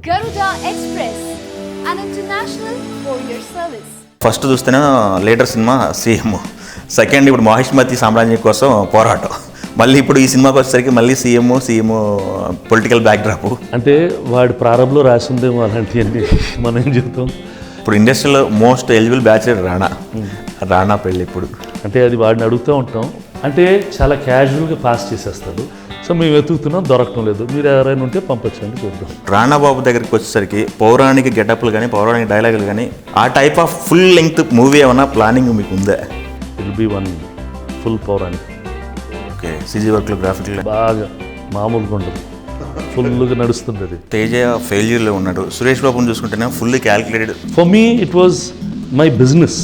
Garuda Express, an international courier service. First చూస్తేనే leader cinema CM, second ఇప్పుడు మహిష్మతి సామ్రాజ్యం కోసం పోరాటం, మళ్ళీ ఇప్పుడు ఈ సినిమాకి వచ్చేసరికి మళ్ళీ సీఎం పొలిటికల్ బ్యాక్డ్రాప్. అంటే వాడి ప్రారంభంలో రాసిందేమో అలాంటివన్నీ మనం ఏం చెప్తాం. ఇప్పుడు ఇండస్ట్రీలో మోస్ట్ ఎలిజిబుల్ బ్యాచులర్ రాణా పెళ్ళి. ఇప్పుడు అంటే అది వాడిని అడుగుతూ ఉంటాం, అంటే చాలా క్యాజువల్గా పాస్ చేసేస్తాడు. సో మేము వెతుకుతున్నాం, దొరకటం లేదు, మీరు ఎవరైనా ఉంటే పంపించండి చూద్దాం. రాణా బాబు దగ్గరికి వచ్చేసరికి పౌరాణిక గెటప్లు కానీ పౌరాణిక డైలాగులు కానీ ఆ type of full length movie ఏమన్నా ప్లానింగ్ మీకు ఉందా? విల్ బీ వన్ ఫుల్ పౌరాణిక. ఓకే, సిజీ వర్క్లు గ్రాఫిక్లు బాగా మామూలుగా ఉండదు, ఫుల్గా నడుస్తుంది అది. తేజ ఫెయిల్యూర్లో ఉన్నాడు, సురేష్ బాబుని చూసుకుంటేనే fully calculated. For me it was my business.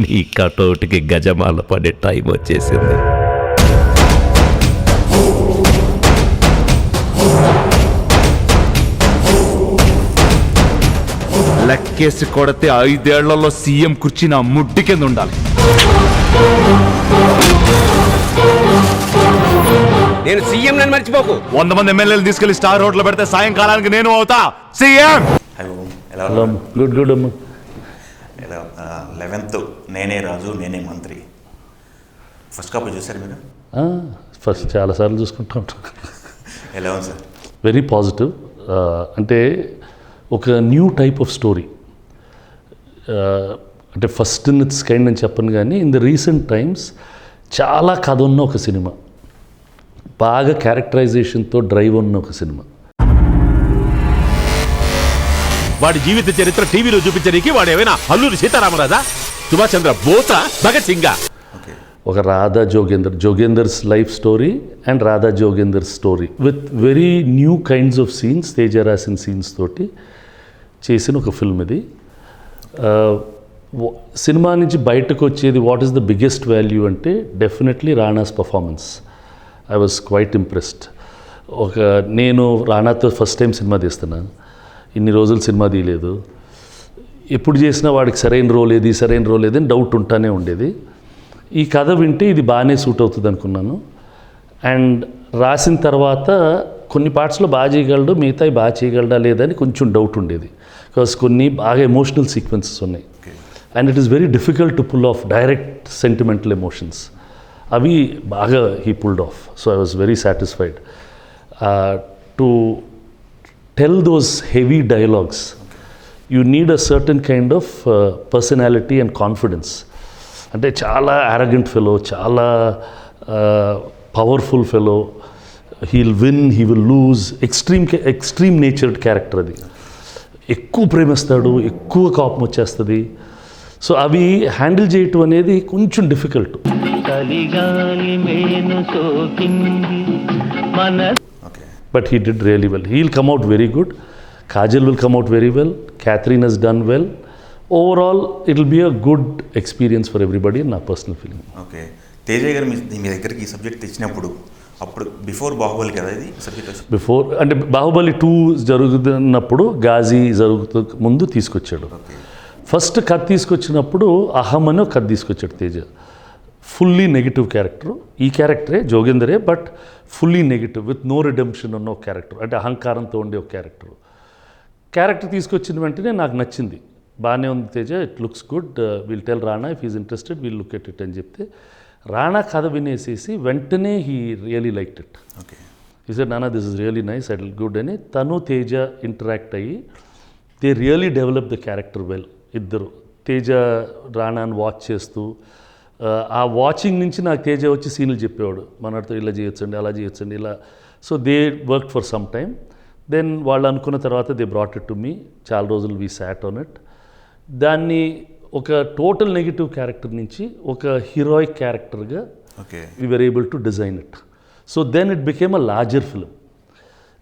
నీ కటౌట్కి గజమాల పడే టైం వచ్చేసింది. లెక్కేసి కొడితే 5 ఏళ్లలో సీఎం కుర్చీ నా ముడ్డి కింద ఉండాలి. నేను సీఎం నన్ను మర్చిపోకు. 100 మంది ఎమ్మెల్యేలు తీసుకెళ్లి స్టార్ హోటల్ పెడితే సాయంకాలానికి నేను అవుతా సీఎం. గుడ్ గుడ్ అమ్మ. 11th నేనే రాజు నేనే మంత్రి ఫస్ట్ కాపీ చూసారు మీరు? ఫస్ట్ చాలాసార్లు చూసుకుంటూ ఉంటాం. ఎలా ఉంది సార్? Very positive. అంటే ఒక న్యూ టైప్ ఆఫ్ స్టోరీ, అంటే ఫస్ట్ ఇన్ ఇట్స్ కైండ్ అని చెప్పను, కానీ ఇన్ ద రీసెంట్ టైమ్స్ చాలా కథ ఉన్న ఒక సినిమా, బాగా క్యారెక్టరైజేషన్తో డ్రైవ్ ఉన్న ఒక సినిమా. వాడి జీవిత చరిత్ర టీవీలో చూపించడానికి వాడు ఏమైనా అల్లూరి సీతారామరాజా, సుభాష్ చంద్ర బోసా, భగత్ సింగా? ఒక Radha Jogender's life story and Radha Jogender's story with very new kinds of scenes, Teja రాసిన సీన్స్ తోటి చేసిన ఒక ఫిల్మ్ ఇది. సినిమా నుంచి బయటకు వచ్చేది what is the biggest value అంటే definitely Rana's performance. I was quite impressed. నేను రాణాతో ఫస్ట్ టైం సినిమా తీస్తున్నాను, ఇన్ని రోజులు సినిమా తీయలేదు, ఎప్పుడు చేసినా వాడికి సరైన రోల్ ఏది అని డౌట్ ఉంటానే ఉండేది. ఈ కథ వింటే ఇది బాగానే సూట్ అవుతుంది అనుకున్నాను. అండ్ రాసిన తర్వాత కొన్ని పార్ట్స్లో బాగా చేయగలడు, మిగతాయి బాగా చేయగలడా లేదని కొంచెం డౌట్ ఉండేది, బికాస్ కొన్ని బాగా ఎమోషనల్ సీక్వెన్సెస్ ఉన్నాయి. And it is very difficult to pull off direct sentimental emotions. అవి బాగా he pulled off. So I was very satisfied to tell those heavy dialogues. You need a certain kind of personality and confidence. అంటే చాలా arrogant fellow, చాలా powerful fellow, he'll win, he will lose. Extreme natured character అది. ఎక్కువ ప్రేమిస్తాడు, ఎక్కువ కోపం వచ్చేస్తుంది. So అవి హ్యాండిల్ చేయటం అనేది కొంచెం difficult. But he did really well. He will come out very good. Kajal will come out very well. Catherine has done well. Overall it will be a good experience for everybody, నా personal feeling. Okay, Teja garu మీ దగ్గరికి ఈ subject తెచ్చినప్పుడు అప్పుడు before Baahubali కదా ఇది subject? Before అంటే బాహుబలి 2 జరుగుతున్నప్పుడు, గాజీ జరుగుతూ ముందు తీసుకొచ్చాడు. ఫస్ట్ కథ తీసుకొచ్చినప్పుడు అహం అని ఒక కథ తీసుకొచ్చాడు తేజ. Fully negative character. ఈ క్యారెక్టరే జోగేందరే, but fully negative with no redemption ఉన్న ఒక క్యారెక్టర్. అంటే అహంకారంతో ఉండే ఒక క్యారెక్టర్ తీసుకొచ్చిన వెంటనే నాకు నచ్చింది. బాగానే ఉంది Teja, it looks good, will tell Rana if is interested, will look at it అని చెప్తే రాణా కథ వినేసేసి వెంటనే he really liked it. Okay, ఈ సెడ్ నానా this is really nice, I will good అని తను తేజ ఇంటరాక్ట్ అయ్యి they really develop the character well. ఇద్దరు తేజ రాణాని వాచ్ చేస్తూ, ఆ వాచింగ్ నుంచి నాకు తేజ వచ్చి సీన్లు చెప్పేవాడు, మనతో ఇలా చేయొచ్చండి, అలా చేయొచ్చండి, ఇలా. So they work for some time. Then వాళ్ళు అనుకున్న తర్వాత they brought it to me. చాలా రోజులు వీ సాట్ ఆన్ ఇట్. దాన్ని ఒక టోటల్ నెగిటివ్ క్యారెక్టర్ నుంచి ఒక హీరోయిక్ క్యారెక్టర్గా we were able to design it. So then it became a larger film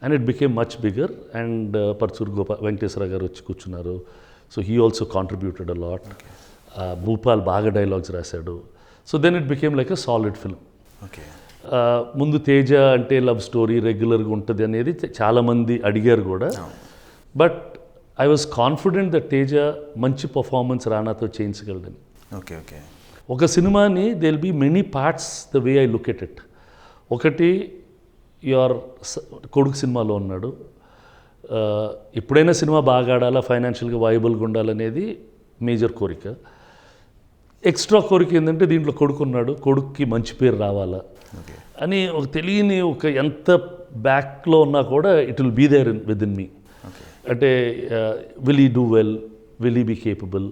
and it became much bigger. And Parchur Venkateswara garu వచ్చి కూర్చున్నారు. So he also contributed a lot. Bhupal బాగా dialogues రాశాడు. So then it became like a solid film. ముందు తేజ అంటే love story రెగ్యులర్గా ఉంటుంది అనేది చాలామంది అడిగారు కూడా. But I was confident that Teja మంచి పర్ఫార్మెన్స్ రానాతో చేయించగలడని. ఒక సినిమాని they will be many parts the way I look at it. ఒకటి యువర్ కొడుకు సినిమాలో ఉన్నాడు. ఎప్పుడైనా సినిమా బాగా ఆడాలా, ఫైనాన్షియల్గా వైబుల్గా ఉండాలనేది మేజర్ కోరిక. ఎక్స్ట్రా కోరిక ఏంటంటే దీంట్లో కొడుకున్నాడు, కొడుక్కి మంచి పేరు రావాలా అని ఒక తెలియని ఒక ఎంత బ్యాక్లో ఉన్నా కూడా it will be there with in me. అంటే will he do well, will he be capable.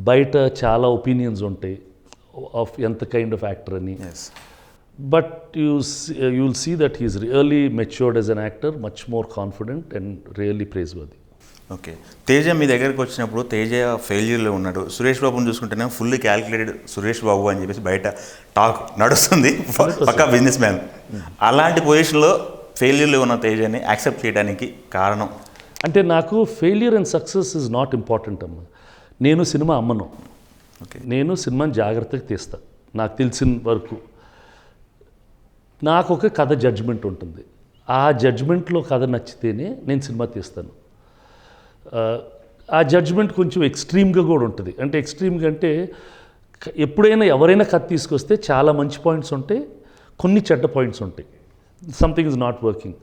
బయట చాలా ఒపీనియన్స్ ఉంటాయి ఆఫ్ ఎంత కైండ్ ఆఫ్ యాక్టర్ అని. But you will see that he is really matured as an actor, much more confident and really praiseworthy. Okay, Teja మీ దగ్గరికి వచ్చినప్పుడు తేజ ఫెయిల్యూర్లో ఉన్నాడు. సురేష్ బాబుని చూసుకుంటేనే ఫుల్లీ క్యాలిక్యులేటెడ్ సురేష్ బాబు అని చెప్పేసి బయట టాక్ నడుస్తుంది, పక్కా బిజినెస్ మ్యాన్. అలాంటి పొజిషన్లో ఫెయిల్యూర్లో ఉన్న తేజని యాక్సెప్ట్ చేయడానికి కారణం? అంటే నాకు failure and success is not important అమ్మ. నేను సినిమా అమ్మను. నేను సినిమాని జాగ్రత్తగా తీస్తా. నాకు తెలిసిన వరకు నాకు ఒక కథ జడ్జ్మెంట్ ఉంటుంది. ఆ జడ్జ్మెంట్లో కథ నచ్చితేనే నేను సినిమా తీస్తాను. ఆ జడ్జ్మెంట్ కొంచెం ఎక్స్ట్రీమ్గా కూడా ఉంటుంది. అంటే ఎక్స్ట్రీమ్గా అంటే ఎప్పుడైనా ఎవరైనా కథ తీసుకొస్తే చాలా మంచి పాయింట్స్ ఉంటాయి, కొన్ని చెడ్డ పాయింట్స్ ఉంటాయి. Something is not working.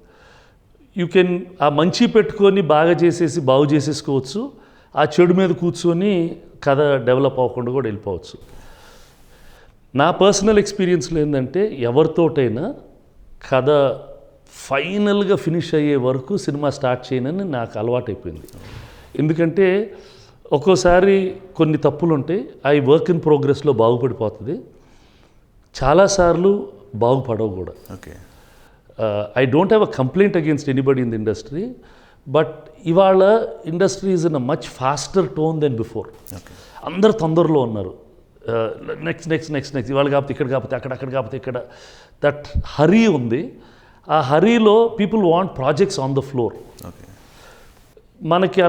You can ఆ మంచి పెట్టుకొని బాగా చేసేసి బాగు చేసేసుకోవచ్చు. ఆ చెడు మీద కూర్చొని కథ డెవలప్ అవ్వకుండా కూడా వెళ్ళిపోవచ్చు. నా పర్సనల్ ఎక్స్పీరియన్స్లో ఏంటంటే ఎవరితోటైనా కథ ఫైనల్గా ఫినిష్ అయ్యే వరకు సినిమా స్టార్ట్ చేయనని నాకు అలవాటైపోయింది. ఎందుకంటే ఒక్కోసారి కొన్ని తప్పులు ఉంటాయి, అవి వర్క్ ఇన్ ప్రోగ్రెస్లో బాగుపడిపోతుంది, చాలాసార్లు బాగుపడవు కూడా. I don't have a complaint against anybody in the industry, but ఇవాళ industry is in a much faster tone than before. అందరు తొందరలో ఉన్నారు. నెక్స్ట్ ఇవాళ కాకపోతే ఇక్కడ, కాకపోతే అక్కడ కాకపోతే ఇక్కడ. దట్ హరీ ఉంది. ఆ హరీలో people want projects on the floor. మనకి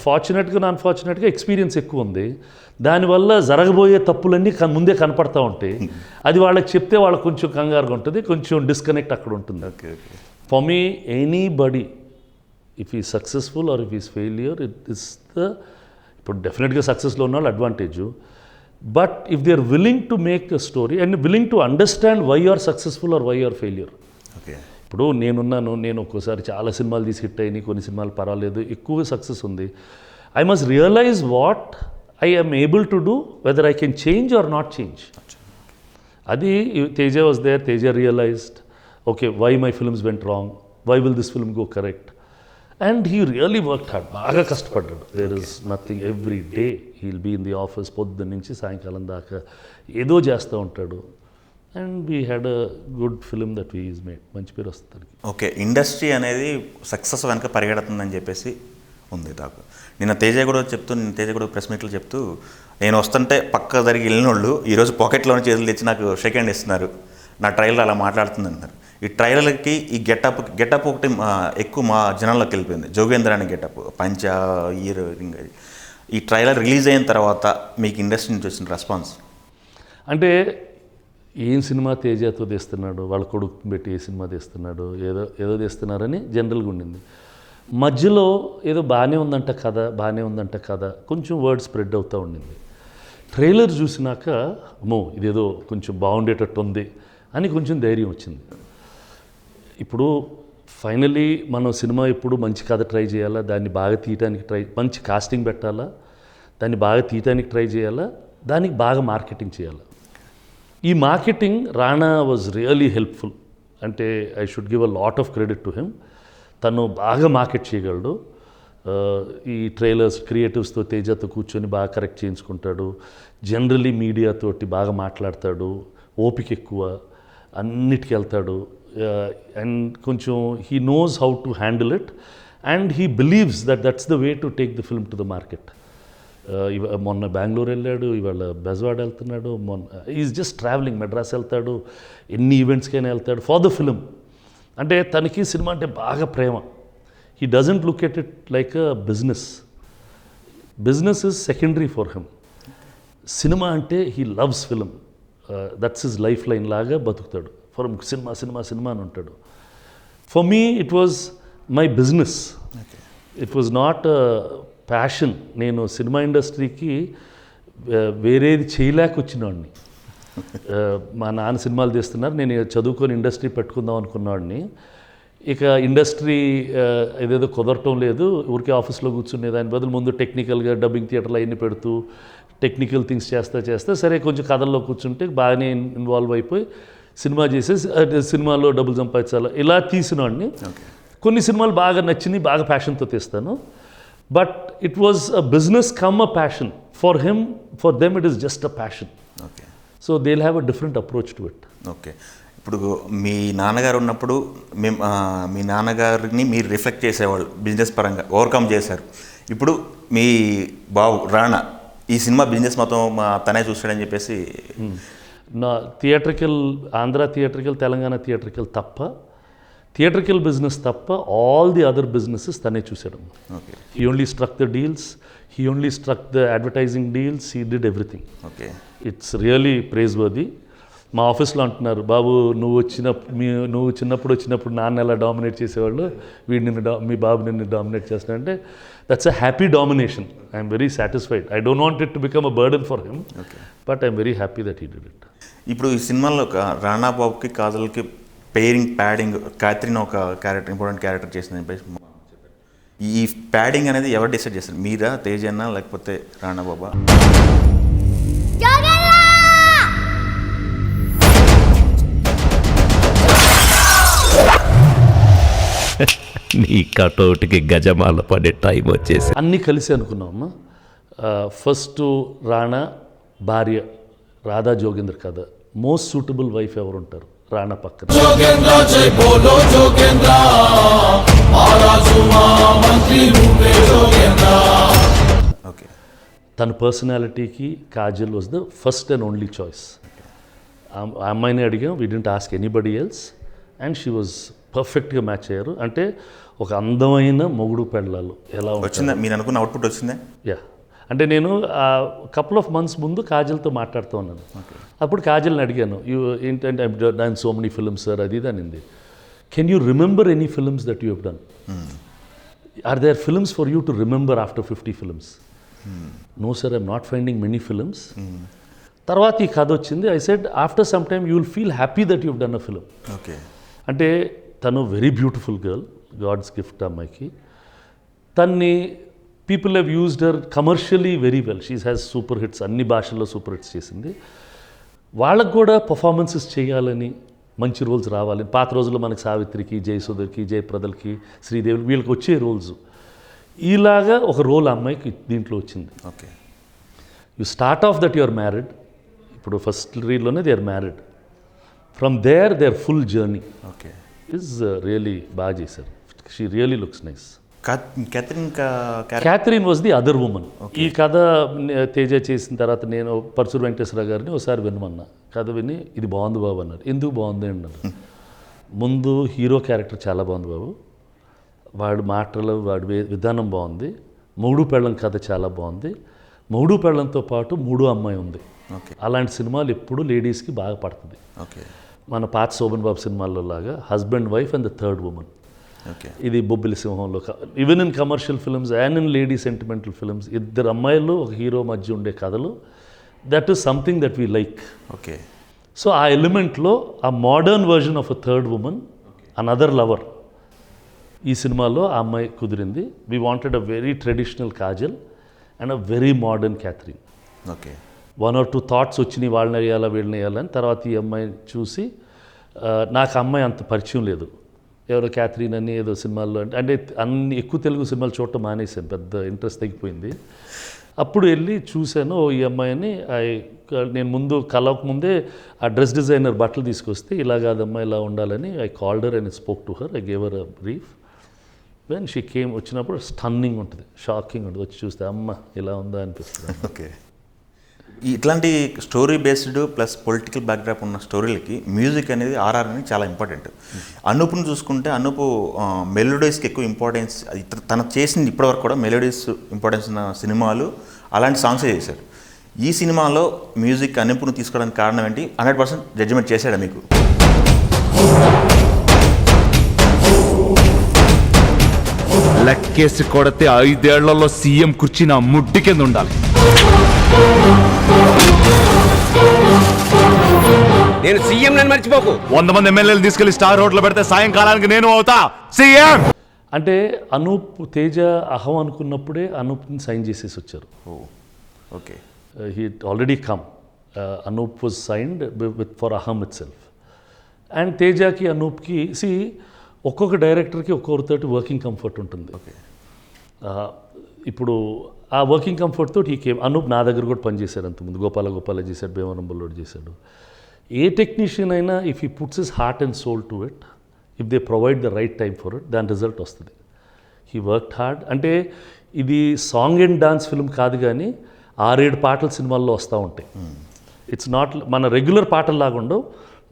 ఫార్చునేట్గా అన్ఫార్చునేట్గా ఎక్స్పీరియన్స్ ఎక్కువ ఉంది. దానివల్ల జరగబోయే తప్పులన్నీ ముందే కనపడతా ఉంటాయి. అది వాళ్ళకి చెప్తే వాళ్ళకి కొంచెం కంగారుగా ఉంటుంది, కొంచెం డిస్కనెక్ట్ అక్కడ ఉంటుంది. For me anybody if he successful or if is failure, it is ఇప్పుడు డెఫినెట్గా సక్సెస్లో ఉన్న వాళ్ళు advantage. But if they are willing to make a story and willing to understand why you are successful or why you are failure. ఇప్పుడు నేను ఒక్కోసారి చాలా సినిమాలు తీసి హిట్ అయినాయి, కొన్ని సినిమాలు పర్వాలేదు, ఎక్కువగా సక్సెస్ ఉంది. I must realise what I am able to do, whether I can change or not change. Adi Teja was there. Teja realized, okay, why my films went wrong, why will this film go correct, and he really worked hard. Baga kashtapadadu. There is nothing, every day he'll be in the office పొద్దున్న నుంచి సాయంకాలం దాకా ఏదో చేస్తూ ఉంటాడు. And we had a good film that we is made. మంచి పేరు వస్తుంది. ఓకే, ఇండస్ట్రీ అనేది సక్సెస్ వెనక పరిగెడుతుందని చెప్పేసి ఉంది టాక్. నిన్న తేజ కూడా ప్రెస్ మీట్లు చెప్తూ, నేను వస్తుంటే పక్క జరిగి వెళ్ళిన వాళ్ళు ఈరోజు పాకెట్లోని చేతులు తెచ్చి నాకు షేక్ హ్యాండ్ ఇస్తున్నారు, నా ట్రైలర్ అలా మాట్లాడుతుంది అంటారు. ఈ ట్రైలర్కి ఈ గెటప్ ఒకటి ఎక్కువ మా జనాల్లోకి వెళ్ళిపోయింది. జోగేంద్ర అనే గెటప్, పంచ ఇయర్ రింగ్. ఈ ట్రైలర్ రిలీజ్ అయిన తర్వాత మీకు ఇండస్ట్రీ నుంచి వచ్చిన రెస్పాన్స్ అంటే ఏం సినిమా తేజతో తీస్తున్నాడు, వాళ్ళ కొడుకు పెట్టి ఏ సినిమా తీస్తున్నాడు, ఏదో తీస్తున్నారని జనరల్గా ఉండింది. మధ్యలో ఏదో బాగానే ఉందంట కథ కొంచెం వర్డ్ స్ప్రెడ్ అవుతూ ఉండింది. ట్రైలర్ చూసినాక అమ్మో ఇదేదో కొంచెం బాగుండేటట్టు ఉంది అని కొంచెం ధైర్యం వచ్చింది. ఇప్పుడు ఫైనలీ మనం సినిమా ఎప్పుడు మంచి కథ ట్రై చేయాలా, దాన్ని బాగా తీయటానికి మంచి కాస్టింగ్ పెట్టాలా, దాన్ని బాగా తీయటానికి ట్రై చేయాలా, దానికి బాగా మార్కెటింగ్ చేయాలా. ఈ marketing Rana was really helpful. అంటే I should give a lot of credit to him. తను బాగా మార్కెట్ చేయగలడు. ఈ ట్రైలర్స్ క్రియేటివ్స్తో తేజతో కూర్చొని బాగా కరెక్ట్ చేయించుకుంటాడు. జనరలీ మీడియాతోటి బాగా మాట్లాడతాడు, ఓపిక ఎక్కువ, అన్నిటికీ వెళ్తాడు. అండ్ కొంచెం he knows how to handle it and he believes that's the way to take the film to the market. మొన్న బెంగళూరు వెళ్ళాడు, ఇవాళ బెజవాడ వెళ్తున్నాడు, ఈజ్ జస్ట్ ట్రావెలింగ్. మెడ్రాస్ వెళ్తాడు, ఎన్ని ఈవెంట్స్కైనా వెళ్తాడు ఫర్ ద ఫిలిం. అంటే తనకి సినిమా అంటే బాగా ప్రేమ. He doesn't look at it like a business. Business is secondary for him. Cinema అంటే he loves film. That's his life line లాగా బతుకుతాడు. ఫర్ సినిమా అని ఉంటాడు. For me it was my business. It was not passion. నేను cinema ఇండస్ట్రీకి వేరేది చేయలేక వచ్చినవాడిని. మా నాన్న సినిమాలు తీస్తున్నారు, నేను చదువుకొని ఇండస్ట్రీ పెట్టుకుందాం అనుకున్నవాడిని. ఇక ఇండస్ట్రీ ఏదేదో కుదరటం లేదు, ఊరికే ఆఫీస్లో కూర్చునే దాని బదులు ముందు టెక్నికల్గా డబ్బింగ్ థియేటర్లు అవన్నీ పెడుతూ టెక్నికల్ థింగ్స్ చేస్తే సరే కొంచెం కథల్లో కూర్చుంటే బాగానే ఇన్వాల్వ్ అయిపోయి సినిమా చేసేసి సినిమాలో డబ్బులు సంపాదించాలి ఇలా తీసినవాడిని. కొన్ని సినిమాలు బాగా నచ్చినాయి, బాగా ప్యాషన్తో తీస్తాను. But it was a business come a passion. For him, for them it is just a passion. Okay, so they will have a different approach to it. Okay, ఇప్పుడు మీ నాన్నగారు ఉన్నప్పుడు మీ నాన్నగారిని మీరు రిఫ్లెక్ట్ చేసేవాళ్ళు, బిజినెస్ పరంగా ఓవర్కమ్ చేశారు. ఇప్పుడు మీ బాబు రాణా ఈ సినిమా బిజినెస్ మొత్తం తనే చూస్తాడని చెప్పేసి నా theatrical, Andhra theatrical, Telangana theatrical తప్ప, థియేట్రికల్ బిజినెస్ తప్ప ఆల్ ది అదర్ బిజినెసెస్ తనే చూసాడు. Okay, he only struck the deals, he only struck the advertising deals, he did everything. Okay, it's really prize worthy. మా ఆఫీస్లో అంటున్నారు, బాబు నువ్వు చిన్నప్పుడు వచ్చినప్పుడు నాన్న ఎలా డామినేట్ చేసేవాళ్ళు, మీ బాబు నిన్ను డామినేట్ చేస్తున్నాడంటే that's a happy domination. I'm very satisfied. I don't want it to become a burden for him, but I'm very happy that he did it. ఇప్పుడు ఈ సినిమాలో రాణా బాబుకి కాజల్కి ప్యాడింగ్ క్యాథరిన్ ఒక క్యారెక్టర్, ఇంపార్టెంట్ క్యారెక్టర్ చేసిందని చెప్పేసి ఈ padding అనేది ఎవరు డిసైడ్ చేస్తారు, మీరా, తేజన్నా, లేకపోతే రాణా బాబా? నీ కటౌట్కి గజమాల పడే టైం వచ్చేసి అన్నీ కలిసి అనుకున్నామమ్మా. ఫస్ట్ రాణా భార్య రాధా జోగేంద్ర కథ. మోస్ట్ సూటబుల్ వైఫ్ ఎవరు ఉంటారు? రాణా పక్కన. ఓకే, తన పర్సనాలిటీకి Kajal was the first and only choice. ఆ అమ్మాయిని అడిగాం, we didn't ask anybody else, and she was పర్ఫెక్ట్గా మ్యాచ్ అయ్యారు. అంటే ఒక అందమైన మొగుడు పెళ్ళాలు ఎలా వచ్చిందా? మీరు అనుకున్న అవుట్పుట్ వచ్చిందా? యా, అంటే నేను కపుల్ ఆఫ్ మంత్స్ ముందు కాజల్తో మాట్లాడుతూ ఉన్నాను. అప్పుడు కాజల్ని అడిగాను, ఏంటంటే I done so many films sir, అది అనింది. Can you remember any films that you have done? Are there films for you to remember after 50 films? No sir, I'm not finding many films. తర్వాత ఈ కథ వచ్చింది. I said after some time you will feel happy that you done a film. Okay, అంటే తను very beautiful girl, God's gift అమ్మాయికి. తన్ని people have used her commercially very well. She has super hits, అన్ని భాషల్లో super hits చేసింది. వాళ్ళకు కూడా performances చేయాలని, మంచి రోల్స్ రావాలని. పాత రోజుల్లో మనకి సావిత్రికి, జయసుధకి, జయప్రదలకి, శ్రీదేవికి వీళ్ళకి వచ్చే రోల్స్, ఇలాగా ఒక రోల్ అమ్మాయికి దీంట్లో వచ్చింది. Okay, you start off that you are married. ఇప్పుడు ఫస్ట్ రీల్లోనే they are married. From there full journey okay. Is really బాగా చేశారు. She really looks nice. Catherine Catherine was the other women. ఈ కథ తేజ చేసిన తర్వాత నేను పరశురు వెంకటేశ్వర గారిని ఒకసారి వినమన్నా. కథ విని ఇది బాగుంది బాబు అన్నారు. ఎందుకు బాగుంది అన్నారు. ముందు హీరో క్యారెక్టర్ చాలా బాగుంది బాబు, వాడు మాటలు వాడి విధానం బాగుంది, మొగుడు పెళ్ళం కథ చాలా బాగుంది, మొగుడు పెళ్ళంతో పాటు మూడో అమ్మాయి ఉంది. అలాంటి సినిమాలు ఎప్పుడు లేడీస్కి బాగా పడుతుంది. మన పాత శోభన్ బాబు సినిమాల్లో లాగా husband wife and the third women. ఇది బొబ్బిలి సింహంలో, even in commercial films and in lady sentimental films, ఇద్దరు అమ్మాయిలు ఒక హీరో మధ్య ఉండే కథలు, that is something that we like. Okay. So ఆ ఎలిమెంట్లో ఆ modern version of a third women, another lover, ఈ సినిమాలో ఆ అమ్మాయి కుదిరింది. We wanted a very traditional Kajal and a very modern Catherine. Okay. 1 or 2 thoughts వచ్చినాయి, వాళ్ళని వేయాలా వీళ్ళని వేయాలని. తర్వాత ఈ అమ్మాయిని చూసి నాకు అమ్మాయి అంత పరిచయం లేదు, ఎవరో క్యాథరిన్ అని ఏదో సినిమాల్లో అంటే అన్ని ఎక్కువ తెలుగు సినిమాలు చూడటం మానేశాను, పెద్ద ఇంట్రెస్ట్ తగ్గిపోయింది. అప్పుడు వెళ్ళి చూశాను ఈ అమ్మాయిని. నేను ముందు కలవక ముందే ఆ డ్రెస్ డిజైనర్ బట్టలు తీసుకొస్తే ఇలా కాదమ్మా ఇలా ఉండాలని I called her and spoke to her, I gave her a brief. When she came, వచ్చినప్పుడు స్టన్నింగ్ ఉంటుంది, షాకింగ్ ఉంటుంది. వచ్చి చూస్తే అమ్మ ఇలా ఉందా అనిపిస్తుంది. ఓకే. ఇట్లాంటి story based plus political backdrop ఉన్న స్టోరీలకి మ్యూజిక్ అనేది ఆర్ఆర్ అనేది చాలా ఇంపార్టెంట్. అనూప్ను చూసుకుంటే అనూప్ మెలోడీస్కి ఎక్కువ ఇంపార్టెన్స్, తను చేసింది ఇప్పటివరకు కూడా మెలోడీస్ ఇంపార్టెన్స్ ఉన్న సినిమాలు అలాంటి సాంగ్సే చేశారు. ఈ సినిమాలో మ్యూజిక్ అనూప్ను తీసుకోవడానికి కారణం ఏంటి? 100% జడ్జిమెంట్ చేశాడా మీకు? లెక్కేసి కొడితే 5 ఏళ్లలో సీఎం కుర్చీ నా ముడ్డి కింద ఉండాలి. నేను సీఎం నన్ను మర్చిపోకు. 100 మంది ఎమ్మెల్యేలు తీసుకెళ్లి స్టార్ హోటల్ పెడితే సాయంకాలానికి నేను అవుతా సీఎం. అంటే అనూప్ తేజ అహం అనుకున్నప్పుడే అనూప్ని సైన్ చేసేసి వచ్చారు. Okay. He already come. Anoop was signed with for um itself. And తేజకి అనూప్కి ఒక్కొక్క డైరెక్టర్కి ఒక్కొక్కరితోటి వర్కింగ్ కంఫర్ట్ ఉంటుంది. ఇప్పుడు ఆ వర్కింగ్ కంఫర్ట్ తోటి ఈ కేమ్. అనూప్ నా దగ్గర కూడా పనిచేశాడు అంతకుముందు, గోపాల చేశాడు, భీమవరంలో చేశాడు. ఏ టెక్నీషియన్ అయినా if he puts his heart and soul to it, if they provide the right time for it, దాని రిజల్ట్ వస్తుంది. He worked hard. అంటే ఇది సాంగ్ అండ్ డాన్స్ ఫిల్మ్ కాదు, కానీ 6-7 పాటలు సినిమాల్లో వస్తూ ఉంటాయి. ఇట్స్ నాట్ మన రెగ్యులర్ పాటల్లాగా ఉండవు,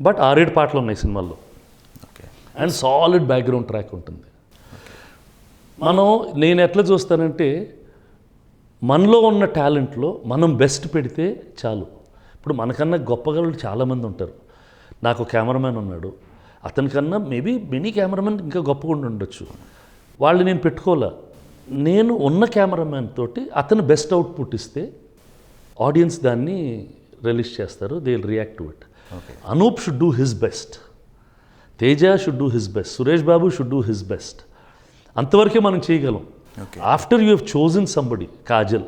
బట్ 6-7 పాటలు ఉన్నాయి సినిమాల్లో. అండ్ సాలిడ్ బ్యాక్గ్రౌండ్ ట్రాక్ ఉంటుంది. నేను ఎట్లా చూస్తానంటే మనలో ఉన్న టాలెంట్లో మనం బెస్ట్ పెడితే చాలు. ఇప్పుడు మనకన్నా గొప్పగా చాలామంది ఉంటారు. నాకు కెమెరామ్యాన్ ఉన్నాడు, అతనికన్నా మేబీ మినీ కెమెరామెన్ ఇంకా గొప్పగా ఉండొచ్చు. వాళ్ళు నేను పెట్టుకోలే. నేను ఉన్న కెమెరామ్యాన్ తోటి అతను బెస్ట్ అవుట్పుట్ ఇస్తే ఆడియన్స్ దాన్ని రిలీజ్ చేస్తారు, they will react to it. Anoop should do his best, Teja should do his best, Suresh Babu should do his best. అంతవరకే మనం చేయగలం. After you have chosen somebody, Kajal,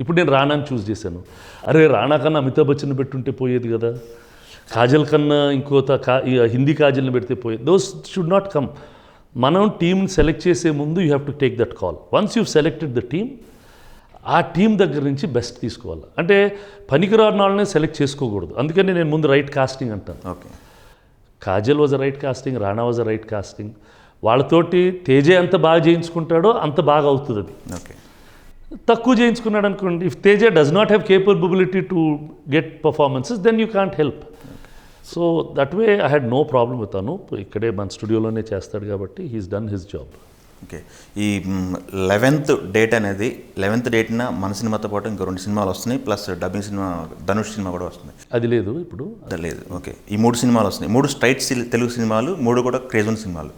ఇప్పుడు నేను రానాని చూస్ చేశాను. అరే రానా కన్నా అమితాబ్ బచ్చన్ పెట్టుంటే పోయేది కదా, కాజల్ కన్నా ఇంకోత హిందీ కాజల్ని పెడితే పోయేది. Those should not come. మనం టీంని సెలెక్ట్ చేసే ముందు you have to take that call. Once you selected the team, ఆ టీం దగ్గర నుంచి బెస్ట్ తీసుకోవాలి. అంటే పనికిరాని వాళ్ళనే సెలెక్ట్ చేసుకోకూడదు. అందుకని నేను ముందు రైట్ కాస్టింగ్ అంటాను. Okay. Kajal was a right casting, Rana was a right casting. వాళ్ళతోటి తేజ ఎంత బాగా చేయించుకుంటాడో అంత బాగా అవుతుంది అది. ఓకే. తక్కువ చేయించుకున్నాడు అనుకోండి, if Teja does not have capability to get performances, then you can't help. So that way I had no problem with Anoop. ఇక్కడే మన స్టూడియోలోనే చేస్తాడు కాబట్టి he's done his job. Okay. ఈ 11th డేట్ అనేది 11th డేట్న మన సినిమాతో పాటు ఇంకో 2 సినిమాలు వస్తున్నాయి, plus dubbing cinema Dhanush cinema కూడా వస్తుంది. అది లేదు ఇప్పుడు లేదు. ఓకే. ఈ 3 సినిమాలు వస్తున్నాయి, 3 స్ట్రైట్ తెలుగు సినిమాలు, 3 కూడా క్రేజ్ ఉన్న సినిమాలు.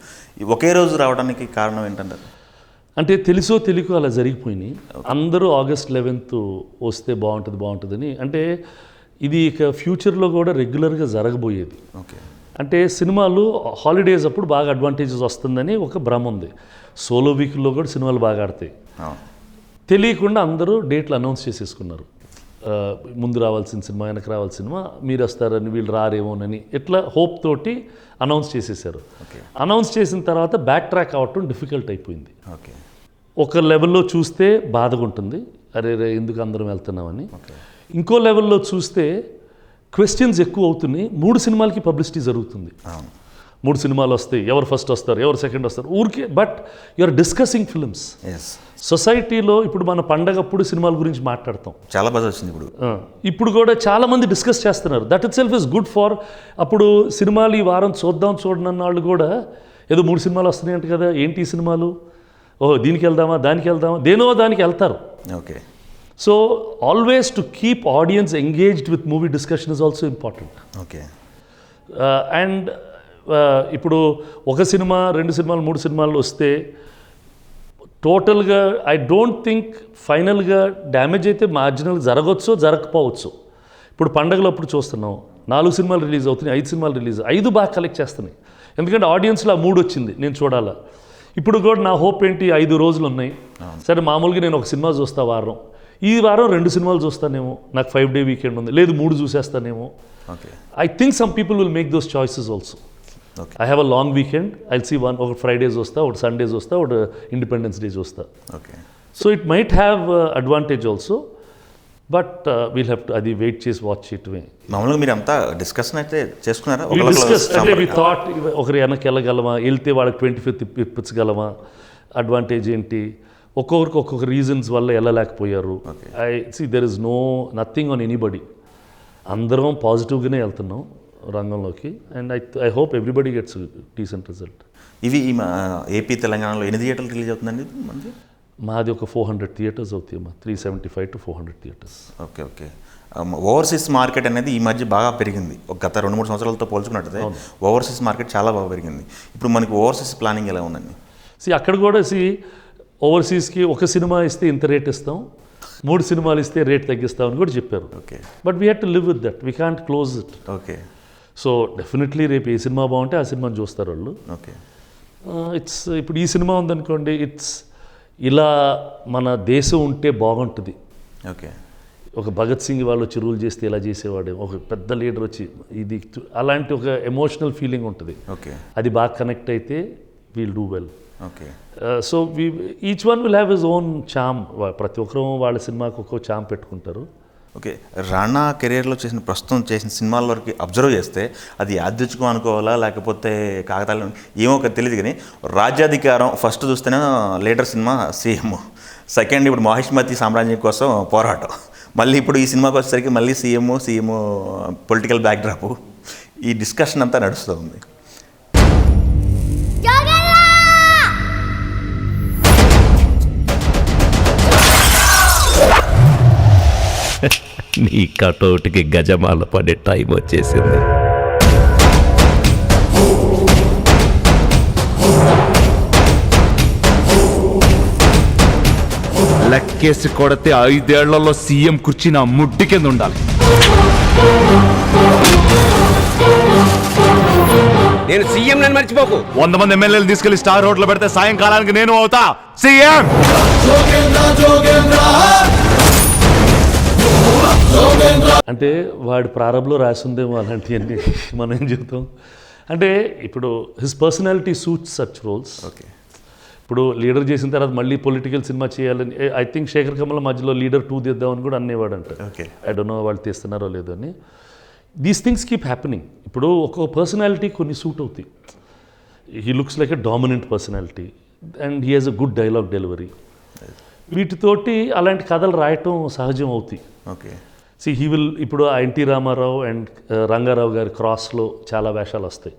ఒకే రోజు రావడానికి కారణం ఏంటంటారు? అంటే తెలుసో తెలియకో అలా జరిగిపోయినాయి. అందరూ August 11th వస్తే బాగుంటుందని. అంటే ఇది ఇక ఫ్యూచర్లో కూడా రెగ్యులర్గా జరగబోయేది. ఓకే. అంటే సినిమాలు హాలిడేస్ అప్పుడు బాగా అడ్వాంటేజెస్ వస్తుందని ఒక భ్రమ ఉంది. సోలో వీక్లో కూడా సినిమాలు బాగా ఆడతాయి. తెలియకుండా అందరూ డేట్లు అనౌన్స్ చేసేసుకున్నారు. ముందు రావాల్సిన సినిమా, వెనక రావాల్సిన సినిమా, మీరు వస్తారని, వీళ్ళు రారేమోనని, ఇట్లా హోప్ తోటి అనౌన్స్ చేసేసారు. అనౌన్స్ చేసిన తర్వాత బ్యాక్ ట్రాక్ అవ్వటం డిఫికల్ట్ అయిపోయింది. ఓకే. ఒక లెవెల్లో చూస్తే బాధగా ఉంటుంది, అరే ఎందుకు అందరం వెళ్తున్నామని. ఇంకో లెవెల్లో చూస్తే క్వశ్చన్స్ ఎక్కువ అవుతున్నాయి. 3 సినిమాలకి పబ్లిసిటీ జరుగుతుంది. 3 సినిమాలు వస్తాయి, ఎవరు ఫస్ట్ వస్తారు, ఎవరు సెకండ్ వస్తారు, ఊరికే. But you are discussing films. సొసైటీలో ఇప్పుడు మన పండగప్పుడు సినిమాల గురించి మాట్లాడతాం, చాలా బాగా వచ్చింది ఇప్పుడు. ఇప్పుడు కూడా చాలామంది డిస్కస్ చేస్తున్నారు. That it self is good for. అప్పుడు సినిమాలు ఈ వారం చూడనన్న వాళ్ళు కూడా ఏదో 3 సినిమాలు వస్తున్నాయంట కదా, ఏంటి ఈ సినిమాలు, ఓహో దీనికి వెళ్దామా దానికి వెళ్దామా, దేనో దానికి వెళ్తారు. Okay. So always to keep audience engaged with movie discussion is also important. Okay. And ఇప్పుడు 1 సినిమా 2 సినిమాలు 3 సినిమాలు వస్తే టోటల్గా ఐ డోంట్ థింక్ ఫైనల్గా డ్యామేజ్ అయితే మార్జినల్ జరగవచ్చు, జరగకపోవచ్చు. ఇప్పుడు పండగలప్పుడు చూస్తున్నాం 4 సినిమాలు రిలీజ్ అవుతున్నాయి, 5 సినిమాలు రిలీజ్, 5 బాగా కలెక్ట్ చేస్తున్నాయి. ఎందుకంటే ఆడియన్స్లో ఆ మూడ్ వచ్చింది, నేను చూడాలా. ఇప్పుడు కూడా నా హోప్ ఏంటి, 5 రోజులు ఉన్నాయి. సరే మామూలుగా నేను 1 సినిమా చూస్తా వారం, ఈ వారం 2 సినిమాలు చూస్తానేమో, నాకు 5 డే వీకెండ్ ఉంది, లేదు 3 చూసేస్తానేమో. Okay. I think some people will make those choices also. I have a long weekend, I see ఒక ఫ్రైడేస్ వస్తా, ఒక సండేస్ వస్తా, ఒక ఇండిపెండెన్స్ డేస్ వస్తా. Okay. So it might have advantage also, but we'll have to అది wait చేసి watch చేయటమే. మామూలుగా మీరు అంతా డిస్కషన్ అయితే చేసుకున్నారా? అంటే వి థాట్ ఒకరి వెనక్కి వెళ్ళగలమా, వెళ్తే వాళ్ళకి 25th ఇప్పించగలమా, అడ్వాంటేజ్ ఏంటి, ఒక్కొక్కరికి ఒక్కొక్క రీజన్స్ వల్ల వెళ్ళలేకపోయారు. I see there is nothing on anybody. అందరం పాజిటివ్గానే వెళ్తున్నాం రంగంలోకి. And I hope everybody gets decent result. ఇవి ఏపీ తెలంగాణలో ఎన్ని థియేటర్లు రిలీజ్ అవుతుందండి మనది? మాది ఒక 400 థియేటర్స్ అవుతాయి అమ్మా, 375 to 400 theatres. Okay. Okay. Overseas market అనేది ఈ మధ్య బాగా పెరిగింది. ఒక గత 2-3 సంవత్సరాలతో పోల్చుకున్నట్టయితే ఓవర్సీస్ మార్కెట్ చాలా బాగా పెరిగింది. ఇప్పుడు మనకి ఓవర్సీస్ ప్లానింగ్ ఎలా ఉందండి? అక్కడ కూడా ఓవర్సీస్కి 1 సినిమా ఇస్తే ఇంత రేట్ ఇస్తాం, 3 సినిమాలు ఇస్తే రేట్ తగ్గిస్తామని కూడా చెప్పారు. Okay. But we have to live with that, we can't close it. Okay. So definitely రేపు ఏ సినిమా బాగుంటే ఆ సినిమాని చూస్తారు వాళ్ళు. ఓకే. ఇప్పుడు ఈ సినిమా ఉందనుకోండి, ఇలా మన దేశం ఉంటే బాగుంటుంది. ఓకే. ఒక భగత్ సింగ్ వాళ్ళు వచ్చి రూల్ చేస్తే ఇలా చేసేవాడే, ఒక పెద్ద లీడర్ వచ్చి ఇది, అలాంటి ఒక ఎమోషనల్ ఫీలింగ్ ఉంటుంది. ఓకే. అది బాగా కనెక్ట్ అయితే we'll do well. Okay. So each one will have his own charm. ప్రతి ఒక్కరూ వాళ్ళ సినిమాకి ఒక్కో చామ్ పెట్టుకుంటారు. ఓకే. రాణా కెరీర్లో ప్రస్తుతం చేసిన సినిమాల వరకు అబ్జర్వ్ చేస్తే అది యాదృచ్ఛికం అనుకోవాలా లేకపోతే కాకతాళం ఏమో తెలియదు, కానీ రాజ్యాధికారం ఫస్ట్ చూస్తేనే లీడర్ సినిమా సీఎం, సెకండ్ ఇప్పుడు మహిష్మతి సామ్రాజ్యం కోసం పోరాటం, మళ్ళీ ఇప్పుడు ఈ సినిమాకి వచ్చేసరికి మళ్ళీ సీఎం పొలిటికల్ బ్యాక్డ్రాప్, ఈ డిస్కషన్ అంతా నడుస్తూ ఉంది. నీ కటౌట్కి గజమాల పడే టైం వచ్చేసింది. లెక్కేసి కొడితే 5 ఏళ్లలో సీఎం కుర్చీ నా ముడ్డి కింద ఉండాలి. నేను సీఎం నన్ను మర్చిపోకు. 100 మంది ఎమ్మెల్యేలు తీసుకెళ్లి స్టార్ రోడ్లో పెడితే సాయంకాలానికి నేను అవుతా సీఎం. అంటే వాడి ప్రారంభంలో రాసిందేమో అలాంటివన్నీ మనం ఏం చెప్తాం. అంటే ఇప్పుడు his personality suits such roles. Okay. ఇప్పుడు లీడర్ చేసిన తర్వాత మళ్ళీ పొలిటికల్ సినిమా చేయాలని, ఐ థింక్ శేఖర్ కమల మధ్యలో లీడర్ 2 తీద్దామని కూడా అనేవాడంట. ఓకే. ఐ డోంట్ నో వాళ్ళు తీస్తున్నారో లేదో అని. These things keep happening. ఇప్పుడు ఒక్కొక్క పర్సనాలిటీ కొన్ని సూట్ అవుతాయి. He looks like a dominant personality and he has a good dialogue delivery. వీటితోటి అలాంటి కథలు రాయటం సహజం అవుతాయి. ఓకే. హీ విల్ ఇప్పుడు ఎన్టీ రామారావు అండ్ రంగారావు గారి క్రాస్లో చాలా వేషాలు వస్తాయి.